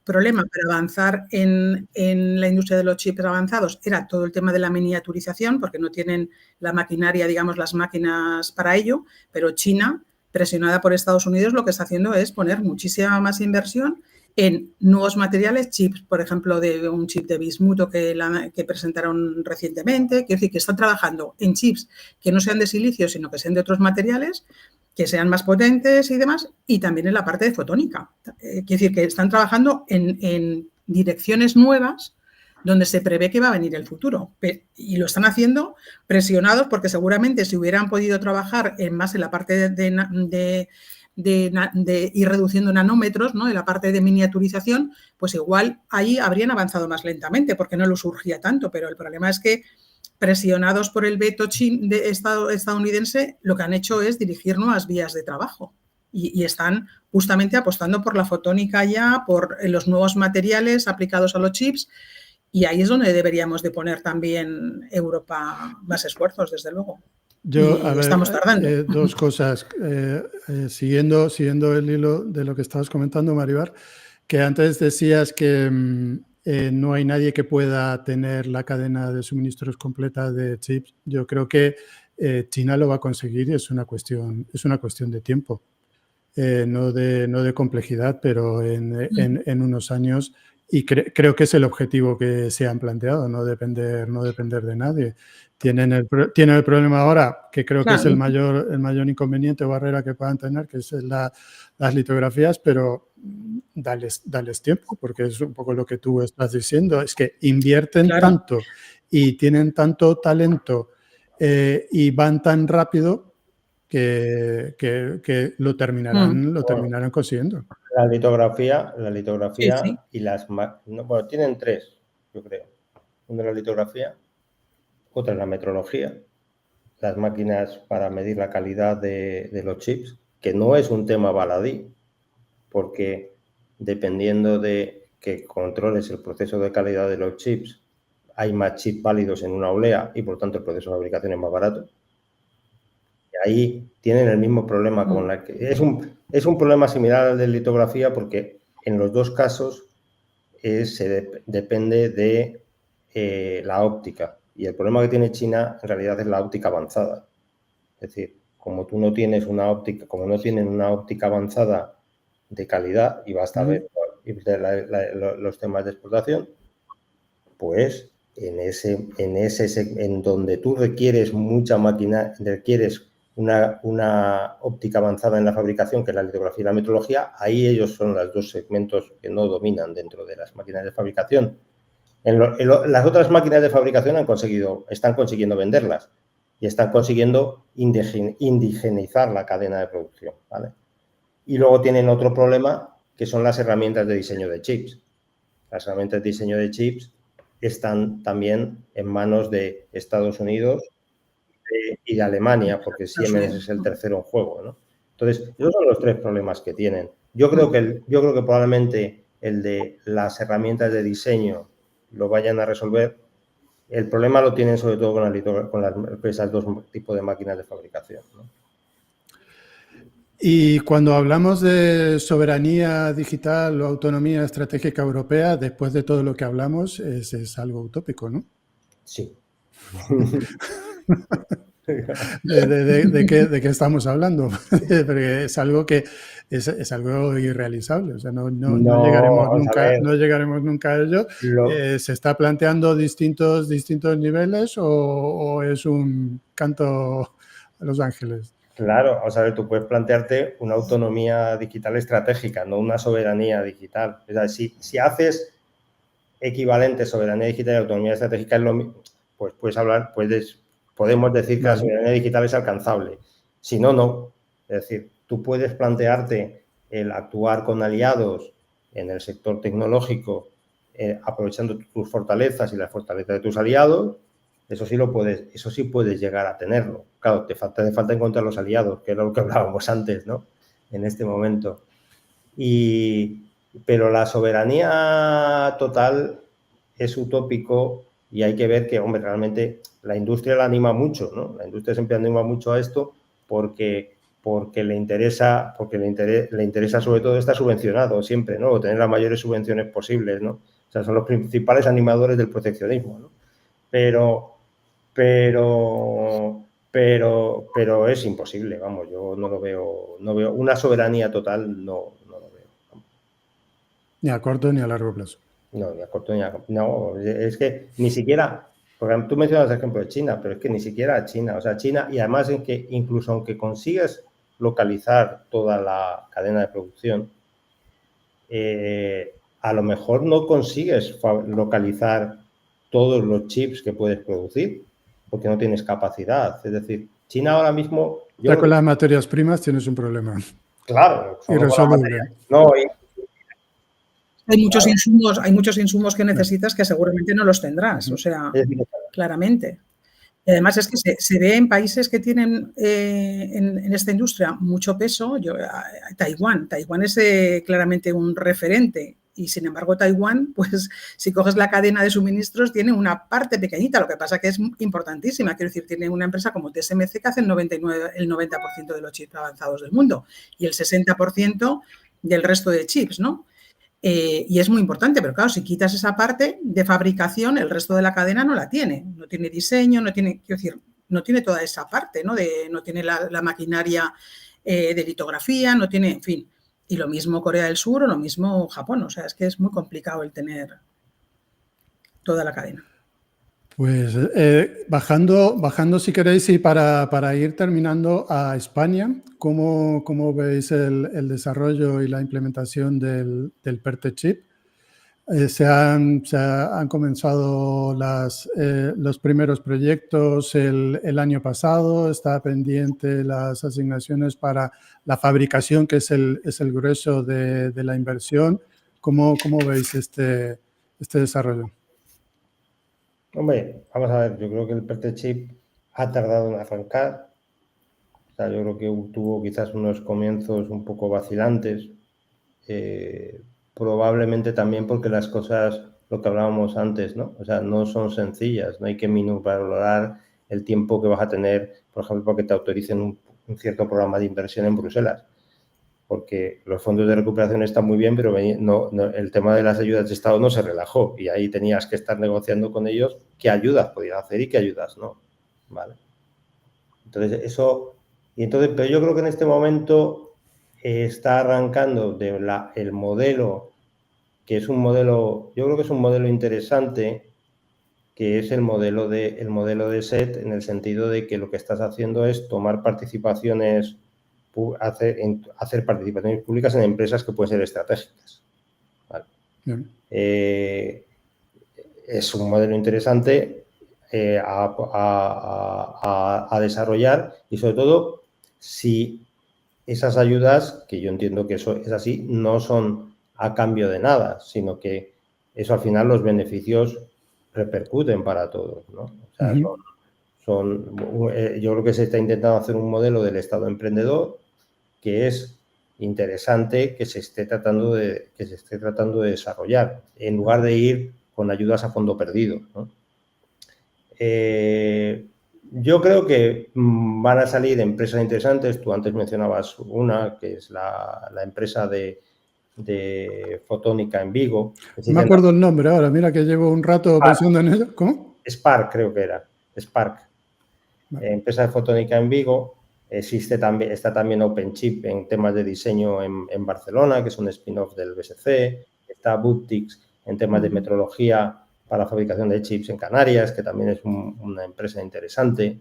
B: problema para avanzar en la industria de los chips avanzados era todo el tema de la miniaturización, porque no tienen la maquinaria, digamos, las máquinas para ello, pero China, presionada por Estados Unidos, lo que está haciendo es poner muchísima más inversión en nuevos materiales, chips, por ejemplo, de un chip de bismuto que presentaron recientemente. Quiero decir que están trabajando en chips que no sean de silicio, sino que sean de otros materiales, que sean más potentes y demás, y también en la parte de fotónica. Quiere decir que están trabajando en direcciones nuevas donde se prevé que va a venir el futuro. Y lo están haciendo presionados porque seguramente si hubieran podido trabajar más en la parte de ir reduciendo nanómetros, ¿no? En la parte de miniaturización, pues igual ahí habrían avanzado más lentamente porque no los urgía tanto, pero el problema es que presionados por el veto estadounidense, lo que han hecho es dirigir nuevas vías de trabajo y están justamente apostando por la fotónica ya, por los nuevos materiales aplicados a los chips, y ahí es donde deberíamos de poner también Europa más esfuerzos, desde luego. Estamos tardando.
A: Dos cosas. Siguiendo el hilo de lo que estabas comentando, Maribel, que antes decías que no hay nadie que pueda tener la cadena de suministros completa de chips. Yo creo que China lo va a conseguir y es una cuestión de tiempo. No de complejidad, pero en unos años. Y creo que es el objetivo que se han planteado, no depender de nadie. Tienen el problema ahora, que creo que es el mayor inconveniente o barrera que puedan tener, que es las litografías, pero dales tiempo, porque es un poco lo que tú estás diciendo, es que invierten tanto y tienen tanto talento y van tan rápido que lo terminarán consiguiendo.
C: La litografía
B: sí.
C: Y las... Bueno, tienen tres, yo creo. Una es la litografía, otra es la metrología, las máquinas para medir la calidad de los chips, que no es un tema baladí, porque dependiendo de que controles el proceso de calidad de los chips, hay más chips válidos en una olea y por tanto el proceso de fabricación es más barato. Y ahí tienen el mismo problema con la que... Es un problema similar al de litografía porque en los dos casos depende de la óptica. Y el problema que tiene China en realidad es la óptica avanzada. Es decir, como tú no tienes una óptica, como no tienen una óptica avanzada de calidad, y basta ver los temas de explotación, pues en donde tú requieres mucha máquina, requieres una óptica avanzada en la fabricación, que es la litografía y la metrología, ahí ellos son los dos segmentos que no dominan dentro de las máquinas de fabricación. Las otras máquinas de fabricación están consiguiendo venderlas y están consiguiendo indigenizar la cadena de producción, ¿vale? Y luego tienen otro problema, que son las herramientas de diseño de chips. Las herramientas de diseño de chips están también en manos de Estados Unidos y de Alemania, porque Siemens es el tercero en juego, ¿no? Entonces, esos son los tres problemas que tienen. Yo creo que probablemente el de las herramientas de diseño lo vayan a resolver. El problema lo tienen sobre todo con esas dos tipos de máquinas de fabricación, ¿no?
A: Y cuando hablamos de soberanía digital o autonomía estratégica europea, después de todo lo que hablamos, es algo utópico, ¿no?
C: Sí.
A: ¿De qué estamos hablando? Porque es algo que es algo irrealizable, o sea, no llegaremos nunca a ello. ¿Se está planteando distintos niveles o es un canto a los ángeles?
C: Claro, o sea, tú puedes plantearte una autonomía digital estratégica, no una soberanía digital. O sea, si haces equivalente soberanía digital y autonomía estratégica, es lo mismo, pues podemos decir que la soberanía digital es alcanzable. Si no, no. Es decir, tú puedes plantearte el actuar con aliados en el sector tecnológico, aprovechando tus fortalezas y las fortalezas de tus aliados. Eso sí puedes llegar a tenerlo. Claro, te falta encontrar los aliados, que era lo que hablábamos antes, ¿no? En este momento. Pero la soberanía total es utópico y hay que ver que, hombre, realmente la industria la anima mucho, ¿no? La industria siempre anima mucho a esto porque le interesa sobre todo estar subvencionado siempre, ¿no? O tener las mayores subvenciones posibles, ¿no? O sea, son los principales animadores del proteccionismo, ¿no? Pero es imposible, vamos, yo no lo veo, una soberanía total, no lo veo.
A: Ni a corto ni a largo plazo.
C: No, ni a corto ni a... No, es que ni siquiera, porque tú mencionas el ejemplo de China, pero es que ni siquiera China, o sea, China, y además en que incluso aunque consigas localizar toda la cadena de producción, a lo mejor no consigues localizar todos los chips que puedes producir porque no tienes capacidad. Es decir, China ahora mismo...
A: Ya con las materias primas tienes un problema.
C: Claro.
A: Irresoluble.
C: No,
B: hay muchos insumos que necesitas que seguramente no los tendrás, o sea, claramente. Y además es que se ve en países que tienen en esta industria mucho peso. Taiwán es claramente un referente y sin embargo Taiwán, pues si coges la cadena de suministros tiene una parte pequeñita, lo que pasa que es importantísima. Quiero decir, tiene una empresa como TSMC que hace el 90% de los chips avanzados del mundo y el 60% del resto de chips, ¿no? Y es muy importante, pero claro, si quitas esa parte de fabricación, el resto de la cadena no la tiene. No tiene diseño, no tiene, quiero decir, no tiene toda esa parte, ¿no? No tiene la maquinaria de litografía, no tiene, en fin. Y lo mismo Corea del Sur o lo mismo Japón. O sea, es que es muy complicado el tener toda la cadena.
A: Pues bajando si queréis y para ir terminando a España, ¿cómo veis el desarrollo y la implementación del PERTE chip? Se han comenzado los primeros proyectos el año pasado, está pendiente las asignaciones para la fabricación, que es el grueso de la inversión. ¿Cómo veis este desarrollo?
C: Hombre, vamos a ver, yo creo que el PERTE chip ha tardado en arrancar. O sea, yo creo que tuvo quizás unos comienzos un poco vacilantes. Probablemente también porque las cosas, lo que hablábamos antes, ¿no? O sea, no son sencillas, no hay que minusvalorar el tiempo que vas a tener, por ejemplo, para que te autoricen un cierto programa de inversión en Bruselas. Porque los fondos de recuperación están muy bien, pero el tema de las ayudas de Estado no se relajó y ahí tenías que estar negociando con ellos qué ayudas podías hacer y qué ayudas no. ¿Vale? Entonces, pero yo creo que en este momento está arrancando el modelo, que es un modelo, yo creo que es un modelo interesante, que es el modelo de SET, en el sentido de que lo que estás haciendo es tomar participaciones, hacer participaciones públicas en empresas que pueden ser estratégicas. ¿Vale? Es un modelo interesante a desarrollar y sobre todo si esas ayudas, que yo entiendo que eso es así, no son a cambio de nada, sino que eso al final los beneficios repercuten para todos, ¿no? O sea, yo creo que se está intentando hacer un modelo del Estado emprendedor que es interesante que se esté tratando de desarrollar, en lugar de ir con ayudas a fondo perdido, ¿no? Yo creo que van a salir empresas interesantes. Tú antes mencionabas una, que es la empresa de fotónica en Vigo.
A: No me acuerdo el nombre ahora, mira que llevo un rato pensando en ello. ¿Cómo?
C: Spark, creo que era. Spark. Empresa de fotónica en Vigo. Está también OpenChip en temas de diseño en Barcelona, que es un spin-off del BSC. Está Booptix en temas de metrología para la fabricación de chips en Canarias, que también es una empresa interesante.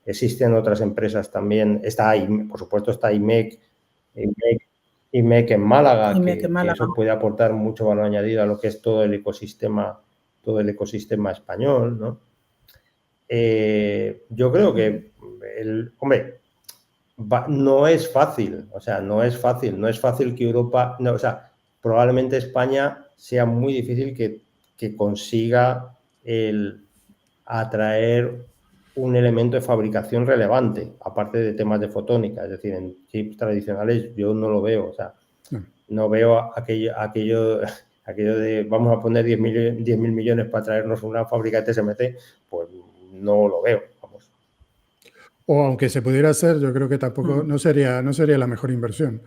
C: Existen otras empresas también. Por supuesto, está IMEC en Málaga, que eso puede aportar mucho valor añadido a lo que es todo el ecosistema español, ¿no? Yo creo que no es fácil, o sea, no es fácil que Europa, no, o sea, probablemente España sea muy difícil que consiga atraer un elemento de fabricación relevante, aparte de temas de fotónica, es decir, en chips tradicionales yo no lo veo, o sea, no veo aquello de vamos a poner 10.000 millones para traernos una fábrica de TSMC, pues no lo veo, vamos.
A: O aunque se pudiera hacer, yo creo que tampoco no sería la mejor inversión.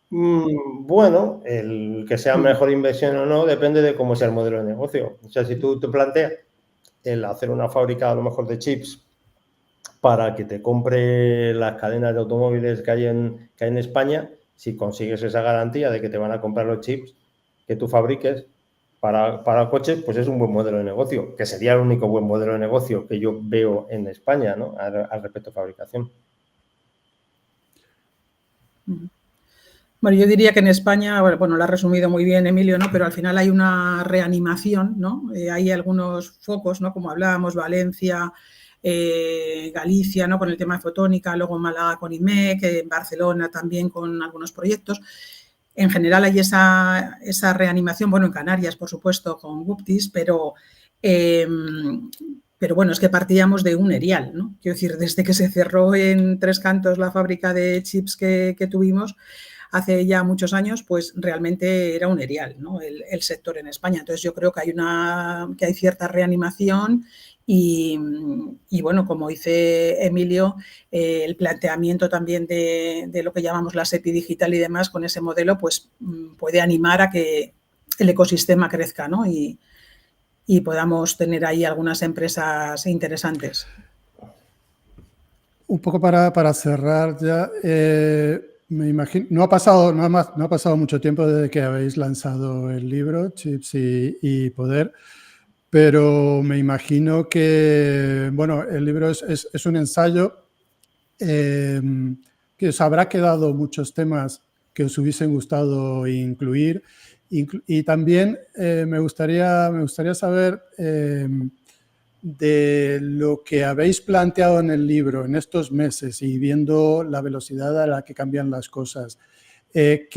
C: Bueno, el que sea mejor inversión o no depende de cómo sea el modelo de negocio. O sea, si tú te planteas el hacer una fábrica a lo mejor de chips para que te compre las cadenas de automóviles que hay en España, si consigues esa garantía de que te van a comprar los chips que tú fabriques para coches, pues es un buen modelo de negocio, que sería el único buen modelo de negocio que yo veo en España, ¿no? Al respecto de fabricación.
B: Bueno, yo diría que en España, bueno, lo ha resumido muy bien Emilio, ¿no? Pero al final hay una reanimación, ¿no? Hay algunos focos, ¿no? Como hablábamos, Valencia, Galicia, ¿no? Con el tema de fotónica, luego Málaga con IMEC, en Barcelona también con algunos proyectos. En general hay esa reanimación, bueno, en Canarias, por supuesto, con Guptis, pero bueno, es que partíamos de un erial, ¿no? Quiero decir, desde que se cerró en Tres Cantos la fábrica de chips que tuvimos hace ya muchos años, pues realmente era un erial, ¿no? El sector en España. Entonces yo creo que hay cierta reanimación y bueno, como dice Emilio, el planteamiento también de lo que llamamos la SEPI digital y demás, con ese modelo, pues puede animar a que el ecosistema crezca, ¿no? Y podamos tener ahí algunas empresas interesantes.
A: Un poco para cerrar ya, me imagino, no ha pasado mucho tiempo desde que habéis lanzado el libro, Chips y Poder, pero me imagino que, bueno, el libro es un ensayo que os habrá quedado muchos temas que os hubiesen gustado incluir. Y también me gustaría saber de lo que habéis planteado en el libro en estos meses y viendo la velocidad a la que cambian las cosas. ¿Qué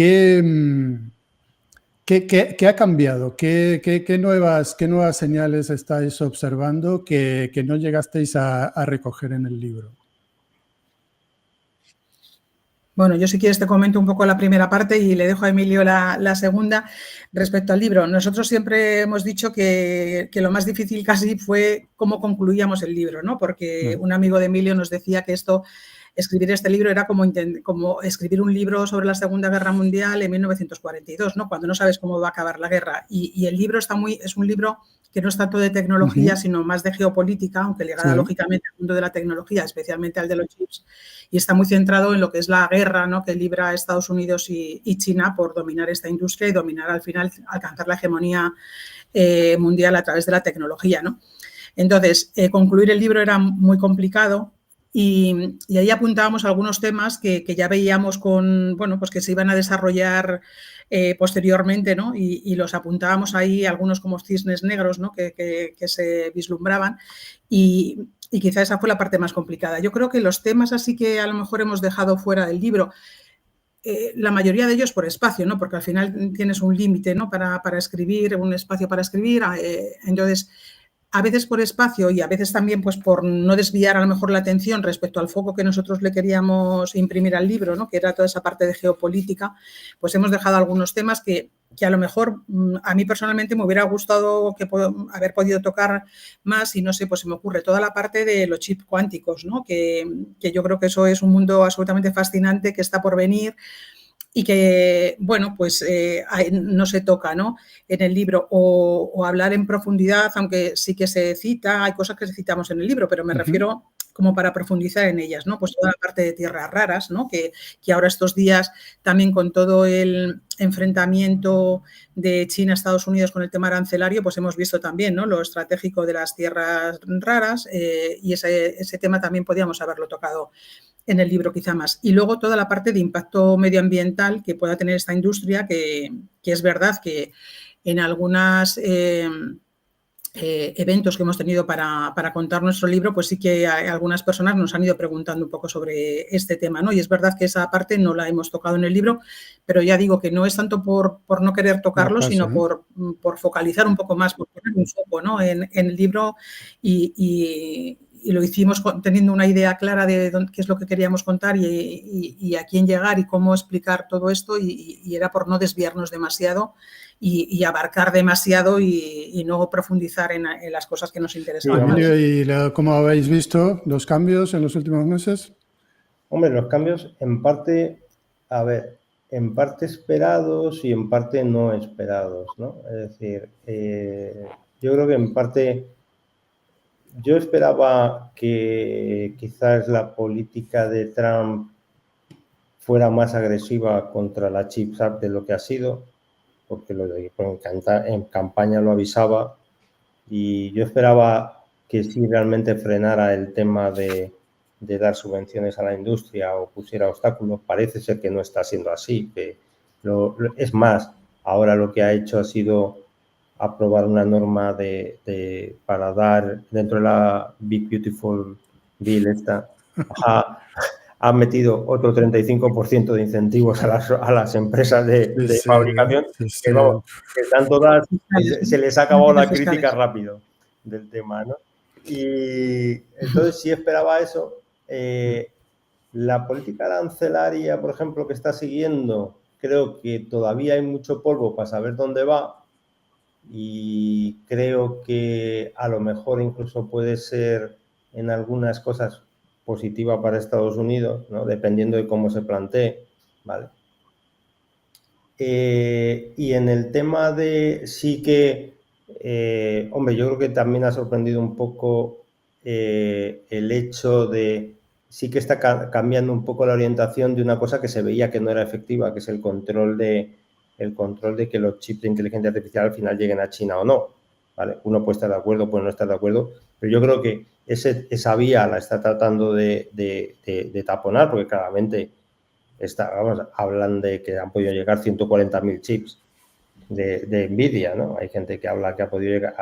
A: ha cambiado? ¿Qué nuevas señales estáis observando que no llegasteis a recoger en el libro?
B: Bueno, yo si quieres te comento un poco la primera parte y le dejo a Emilio la segunda respecto al libro. Nosotros siempre hemos dicho que lo más difícil casi fue cómo concluíamos el libro, ¿no? Porque un amigo de Emilio nos decía que escribir este libro era como escribir un libro sobre la Segunda Guerra Mundial en 1942, ¿no? Cuando no sabes cómo va a acabar la guerra. Y el libro es un libro que no es tanto de tecnología, sino más de geopolítica, aunque ligada lógicamente al mundo de la tecnología, especialmente al de los chips, y está muy centrado en lo que es la guerra, ¿no? Que libra Estados Unidos y China por dominar esta industria y dominar al final, alcanzar la hegemonía mundial a través de la tecnología, ¿no? Entonces, concluir el libro era muy complicado. Y ahí apuntábamos algunos temas que ya veíamos pues que se iban a desarrollar posteriormente, ¿no? Y los apuntábamos ahí, algunos como cisnes negros, ¿no? que se vislumbraban. Y quizá esa fue la parte más complicada. Yo creo que los temas así que a lo mejor hemos dejado fuera del libro, la mayoría de ellos por espacio, ¿no? Porque al final tienes un límite, ¿no? Para escribir, un espacio para escribir. Entonces, a veces por espacio y a veces también pues por no desviar a lo mejor la atención respecto al foco que nosotros le queríamos imprimir al libro, ¿no? Que era toda esa parte de geopolítica, pues hemos dejado algunos temas que a lo mejor a mí personalmente me hubiera gustado haber podido tocar más y no sé, pues se me ocurre toda la parte de los chips cuánticos, ¿no? Que yo creo que eso es un mundo absolutamente fascinante que está por venir y que, bueno, pues no se toca, ¿no? En el libro o hablar en profundidad, aunque sí que se cita, hay cosas que citamos en el libro, pero me refiero como para profundizar en ellas, ¿no? Pues toda la parte de tierras raras, ¿no? Que ahora estos días también con todo el enfrentamiento de China a Estados Unidos con el tema arancelario, pues hemos visto también, ¿no? Lo estratégico de las tierras raras y ese tema también podíamos haberlo tocado en el libro quizá más. Y luego toda la parte de impacto medioambiental que pueda tener esta industria, que es verdad que en algunos eventos que hemos tenido para contar nuestro libro, pues sí que algunas personas nos han ido preguntando un poco sobre este tema, ¿no? Y es verdad que esa parte no la hemos tocado en el libro, pero ya digo que no es tanto por no querer tocarlo, sino por focalizar un poco más, por poner un foco, ¿no? en el libro y lo hicimos teniendo una idea clara de qué es lo que queríamos contar y a quién llegar y cómo explicar todo esto y era por no desviarnos demasiado y abarcar demasiado y no profundizar en las cosas que nos interesaban.
A: ¿Y cómo habéis visto los cambios en los últimos meses?
C: Hombre, los cambios en parte, en parte esperados y en parte no esperados, ¿no? Es decir, yo creo que en parte... Yo esperaba que quizás la política de Trump fuera más agresiva contra la Chips Act de lo que ha sido, porque en campaña lo avisaba, y yo esperaba que sí realmente frenara el tema de dar subvenciones a la industria o pusiera obstáculos. Parece ser que no está siendo así. Es más, ahora lo que ha hecho ha sido aprobar una norma para dar, dentro de la Big Beautiful Bill esta, ha metido otro 35% de incentivos a las empresas de fabricación, que, vamos, que tanto da, se les ha acabado la crítica rápido del tema, ¿no? Y entonces sí esperaba eso. La política arancelaria, por ejemplo, que está siguiendo, creo que todavía hay mucho polvo para saber dónde va, y creo que a lo mejor incluso puede ser en algunas cosas positiva para Estados Unidos, ¿no? Dependiendo de cómo se plantee, ¿vale? Y en el tema de sí que, hombre, yo creo que también ha sorprendido un poco el hecho de sí que está cambiando un poco la orientación de una cosa que se veía que no era efectiva, que es el control de que los chips de inteligencia artificial al final lleguen a China o no, ¿vale? Uno puede estar de acuerdo, puede no estar de acuerdo, pero yo creo que esa vía la está tratando de taponar, porque claramente hablan de que han podido llegar 140.000 chips de Nvidia, ¿no? Hay gente que habla que ha podido llegar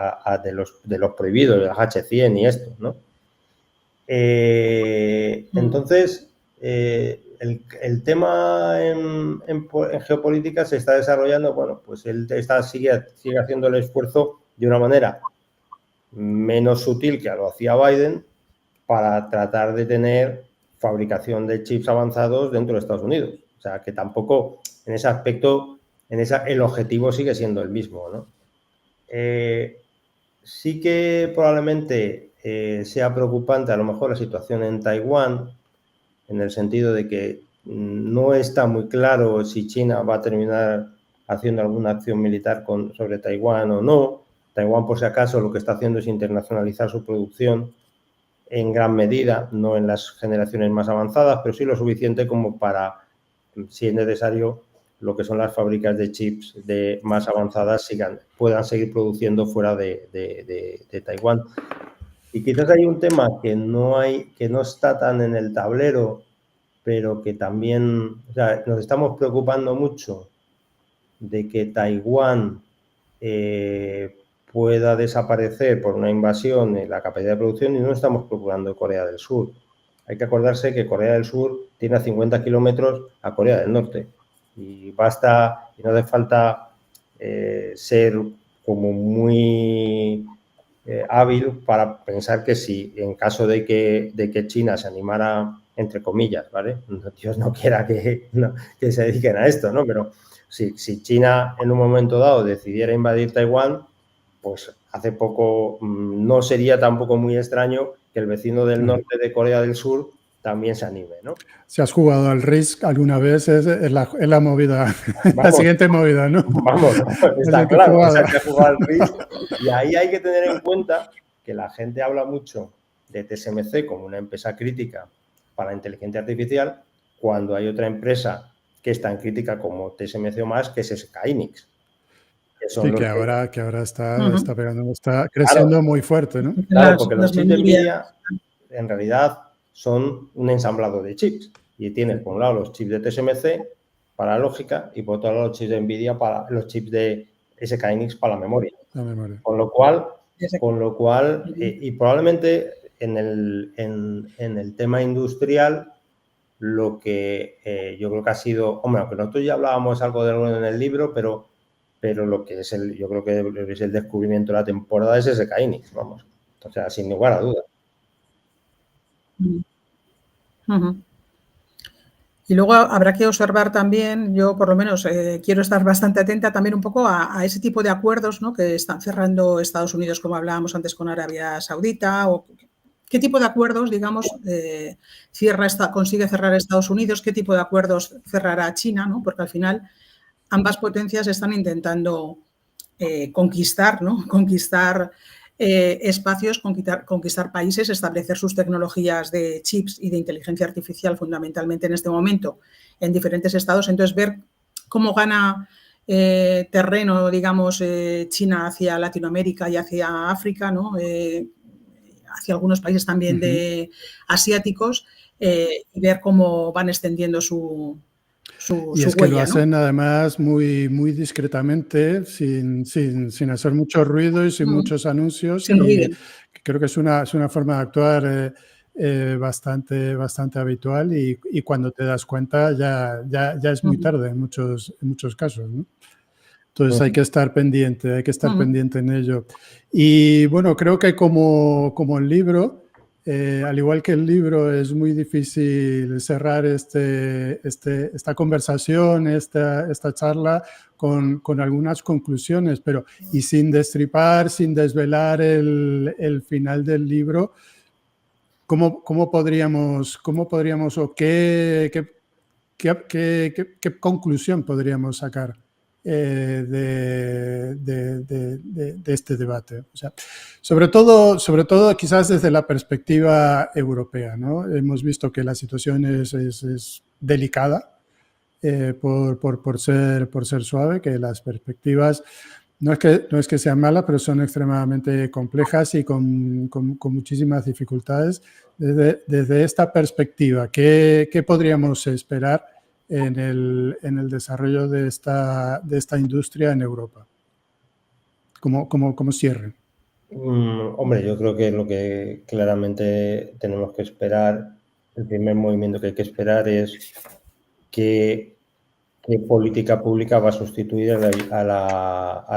C: de los prohibidos, de los H100 y esto, ¿no? Entonces, el tema en geopolítica se está desarrollando, bueno, pues él sigue haciendo el esfuerzo de una manera menos sutil que lo hacía Biden para tratar de tener fabricación de chips avanzados dentro de Estados Unidos. O sea, que tampoco en ese aspecto, el objetivo sigue siendo el mismo, ¿no? Sí que probablemente sea preocupante a lo mejor la situación en Taiwán, en el sentido de que no está muy claro si China va a terminar haciendo alguna acción militar sobre Taiwán o no. Taiwán, por si acaso, lo que está haciendo es internacionalizar su producción en gran medida, no en las generaciones más avanzadas, pero sí lo suficiente como para, si es necesario, lo que son las fábricas de chips más avanzadas puedan seguir produciendo fuera de Taiwán. Y quizás hay un tema que no está tan en el tablero, pero que también, o sea, nos estamos preocupando mucho de que Taiwán pueda desaparecer por una invasión en la capacidad de producción, y no estamos preocupando de Corea del Sur. Hay que acordarse que Corea del Sur tiene a 50 kilómetros a Corea del Norte, y no hace falta ser como muy hábil para pensar que si en caso de que China se animara, entre comillas, ¿vale? Dios no quiera que se dediquen a esto, ¿no? Pero si China en un momento dado decidiera invadir Taiwán, pues hace poco no sería tampoco muy extraño que el vecino del norte de Corea del Sur también se anime, ¿no?
A: Si has jugado al Risk alguna vez, es la movida, vamos, la siguiente movida, ¿no?
C: Vamos, está claro, o sea, que ha jugado al Risk. Y ahí hay que tener en cuenta que la gente habla mucho de TSMC como una empresa crítica para la inteligencia artificial, cuando hay otra empresa que es tan crítica como TSMC o más, que es SK Hynix.
A: Sí, que ahora está pegando, está creciendo, claro, muy fuerte, ¿no?
C: Claro, porque los chips de Nvidia en realidad son un ensamblado de chips, y tienen por un lado los chips de TSMC para lógica y por otro lado los chips de Nvidia para los chips de SK Hynix para la memoria. Con lo cual y probablemente en el tema industrial, lo que yo creo que ha sido, hombre, aunque nosotros ya hablábamos algo de algo en el libro, pero lo que es yo creo que es el descubrimiento de la temporada es SK Hynix, vamos. O sea, sin lugar a dudas.
B: Y luego habrá que observar también, yo por lo menos quiero estar bastante atenta también un poco a ese tipo de acuerdos, ¿no?, que están cerrando Estados Unidos, como hablábamos antes con Arabia Saudita, o qué tipo de acuerdos, digamos, consigue cerrar Estados Unidos, qué tipo de acuerdos cerrará China, ¿no? Porque al final ambas potencias están intentando conquistar, ¿no?, conquistar espacios, conquistar países, establecer sus tecnologías de chips y de inteligencia artificial fundamentalmente en este momento en diferentes estados. Entonces, ver cómo gana terreno, digamos, China hacia Latinoamérica y hacia África, ¿no? hacia algunos países también asiáticos y ver cómo van extendiendo su
A: Y es que
B: huella,
A: lo hacen
B: ¿no?
A: además muy discretamente, sin hacer mucho ruido y sin muchos anuncios.
B: Sin ruido.
A: Y creo que es una forma de actuar bastante habitual y cuando te das cuenta ya es muy tarde en muchos casos, ¿no? Entonces hay que estar pendiente, en ello. Y bueno, creo que como el libro, al igual que el libro, es muy difícil cerrar esta conversación, esta charla con algunas conclusiones, pero y sin destripar, sin desvelar el final del libro, ¿cómo podríamos o qué conclusión podríamos sacar de este debate? O sea, sobre todo quizás desde la perspectiva europea, ¿no? Hemos visto que la situación es delicada por ser suave, que las perspectivas no es que sean malas, pero son extremadamente complejas y con muchísimas dificultades. Desde esta perspectiva, ¿qué podríamos esperar en el desarrollo de esta industria en Europa? ¿Cómo cierre?
C: Hombre, yo creo que lo que claramente tenemos que esperar, el primer movimiento que hay que esperar es qué política pública va a sustituir a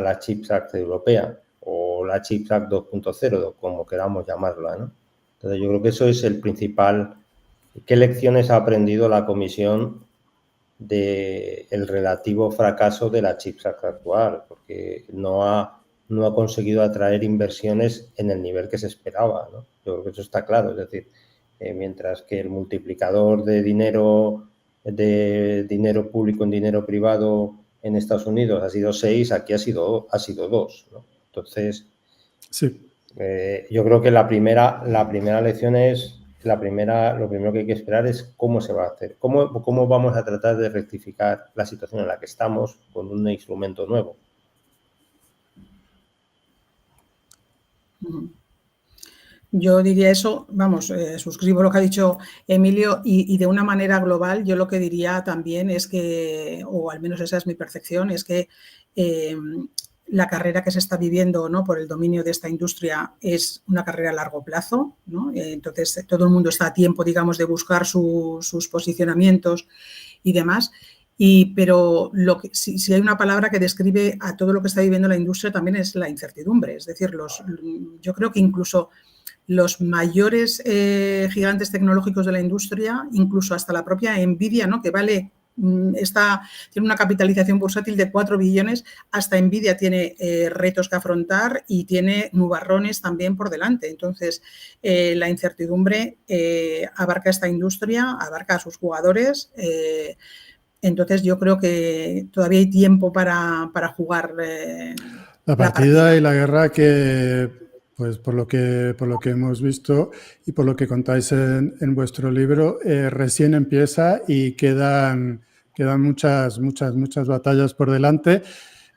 C: la Chips Act europea o la Chips Act 2.0, como queramos llamarla, ¿no? Entonces, yo creo que eso es el principal. ¿Qué lecciones ha aprendido la Comisión del relativo fracaso de la Chips Act actual? Porque no ha conseguido atraer inversiones en el nivel que se esperaba, ¿no? Yo creo que eso está claro. Es decir, mientras que el multiplicador de dinero público en dinero privado en Estados Unidos ha sido 6, aquí ha sido 2, ¿no? Entonces,
A: sí.
C: Yo creo que la primera lección es, lo primero que hay que esperar es cómo se va a hacer, cómo vamos a tratar de rectificar la situación en la que estamos con un instrumento nuevo.
B: Yo diría eso, vamos, suscribo lo que ha dicho Emilio y de una manera global yo lo que diría también es que, o al menos esa es mi percepción, es que la carrera que se está viviendo, ¿no?, por el dominio de esta industria es una carrera a largo plazo, ¿no? Entonces todo el mundo está a tiempo, digamos, de buscar sus posicionamientos y demás. Pero si hay una palabra que describe a todo lo que está viviendo la industria también es la incertidumbre. Es decir, yo creo que incluso los mayores gigantes tecnológicos de la industria, incluso hasta la propia Nvidia, ¿no?, que tiene una capitalización bursátil de 4 billones, hasta Nvidia tiene retos que afrontar y tiene nubarrones también por delante. Entonces, la incertidumbre abarca esta industria, abarca a sus jugadores. Entonces, yo creo que todavía hay tiempo para jugar
A: la partida y la guerra que, pues por lo que hemos visto y por lo que contáis en vuestro libro, recién empieza y quedan muchas batallas por delante.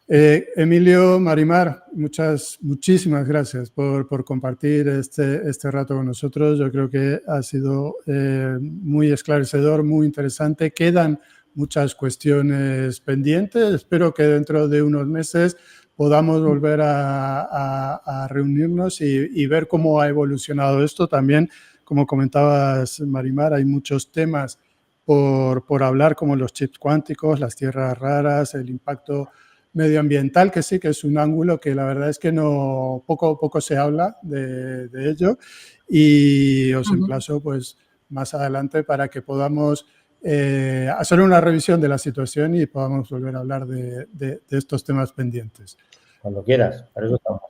A: Emilio, Marimar, muchísimas gracias por compartir este rato con nosotros. Yo creo que ha sido muy esclarecedor, muy interesante. Quedan muchas cuestiones pendientes. Espero que dentro de unos meses podamos volver a reunirnos y ver cómo ha evolucionado esto. También, como comentabas, Marimar, hay muchos temas por hablar, como los chips cuánticos, las tierras raras, el impacto medioambiental, que sí que es un ángulo que la verdad es que poco se habla de ello, y os emplazo pues más adelante para que podamos hacer una revisión de la situación y podamos volver a hablar de estos temas pendientes.
C: Cuando quieras, para eso estamos.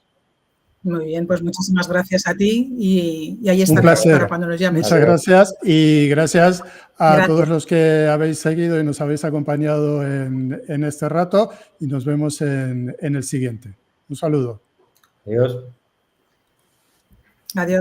B: Muy bien, pues muchísimas gracias a ti y ahí estaremos.
A: Un placer.
B: Para cuando nos llames.
A: Muchas gracias y gracias a todos los que habéis seguido y nos habéis acompañado en este rato y nos vemos en el siguiente. Un saludo.
C: Adiós.
B: Adiós.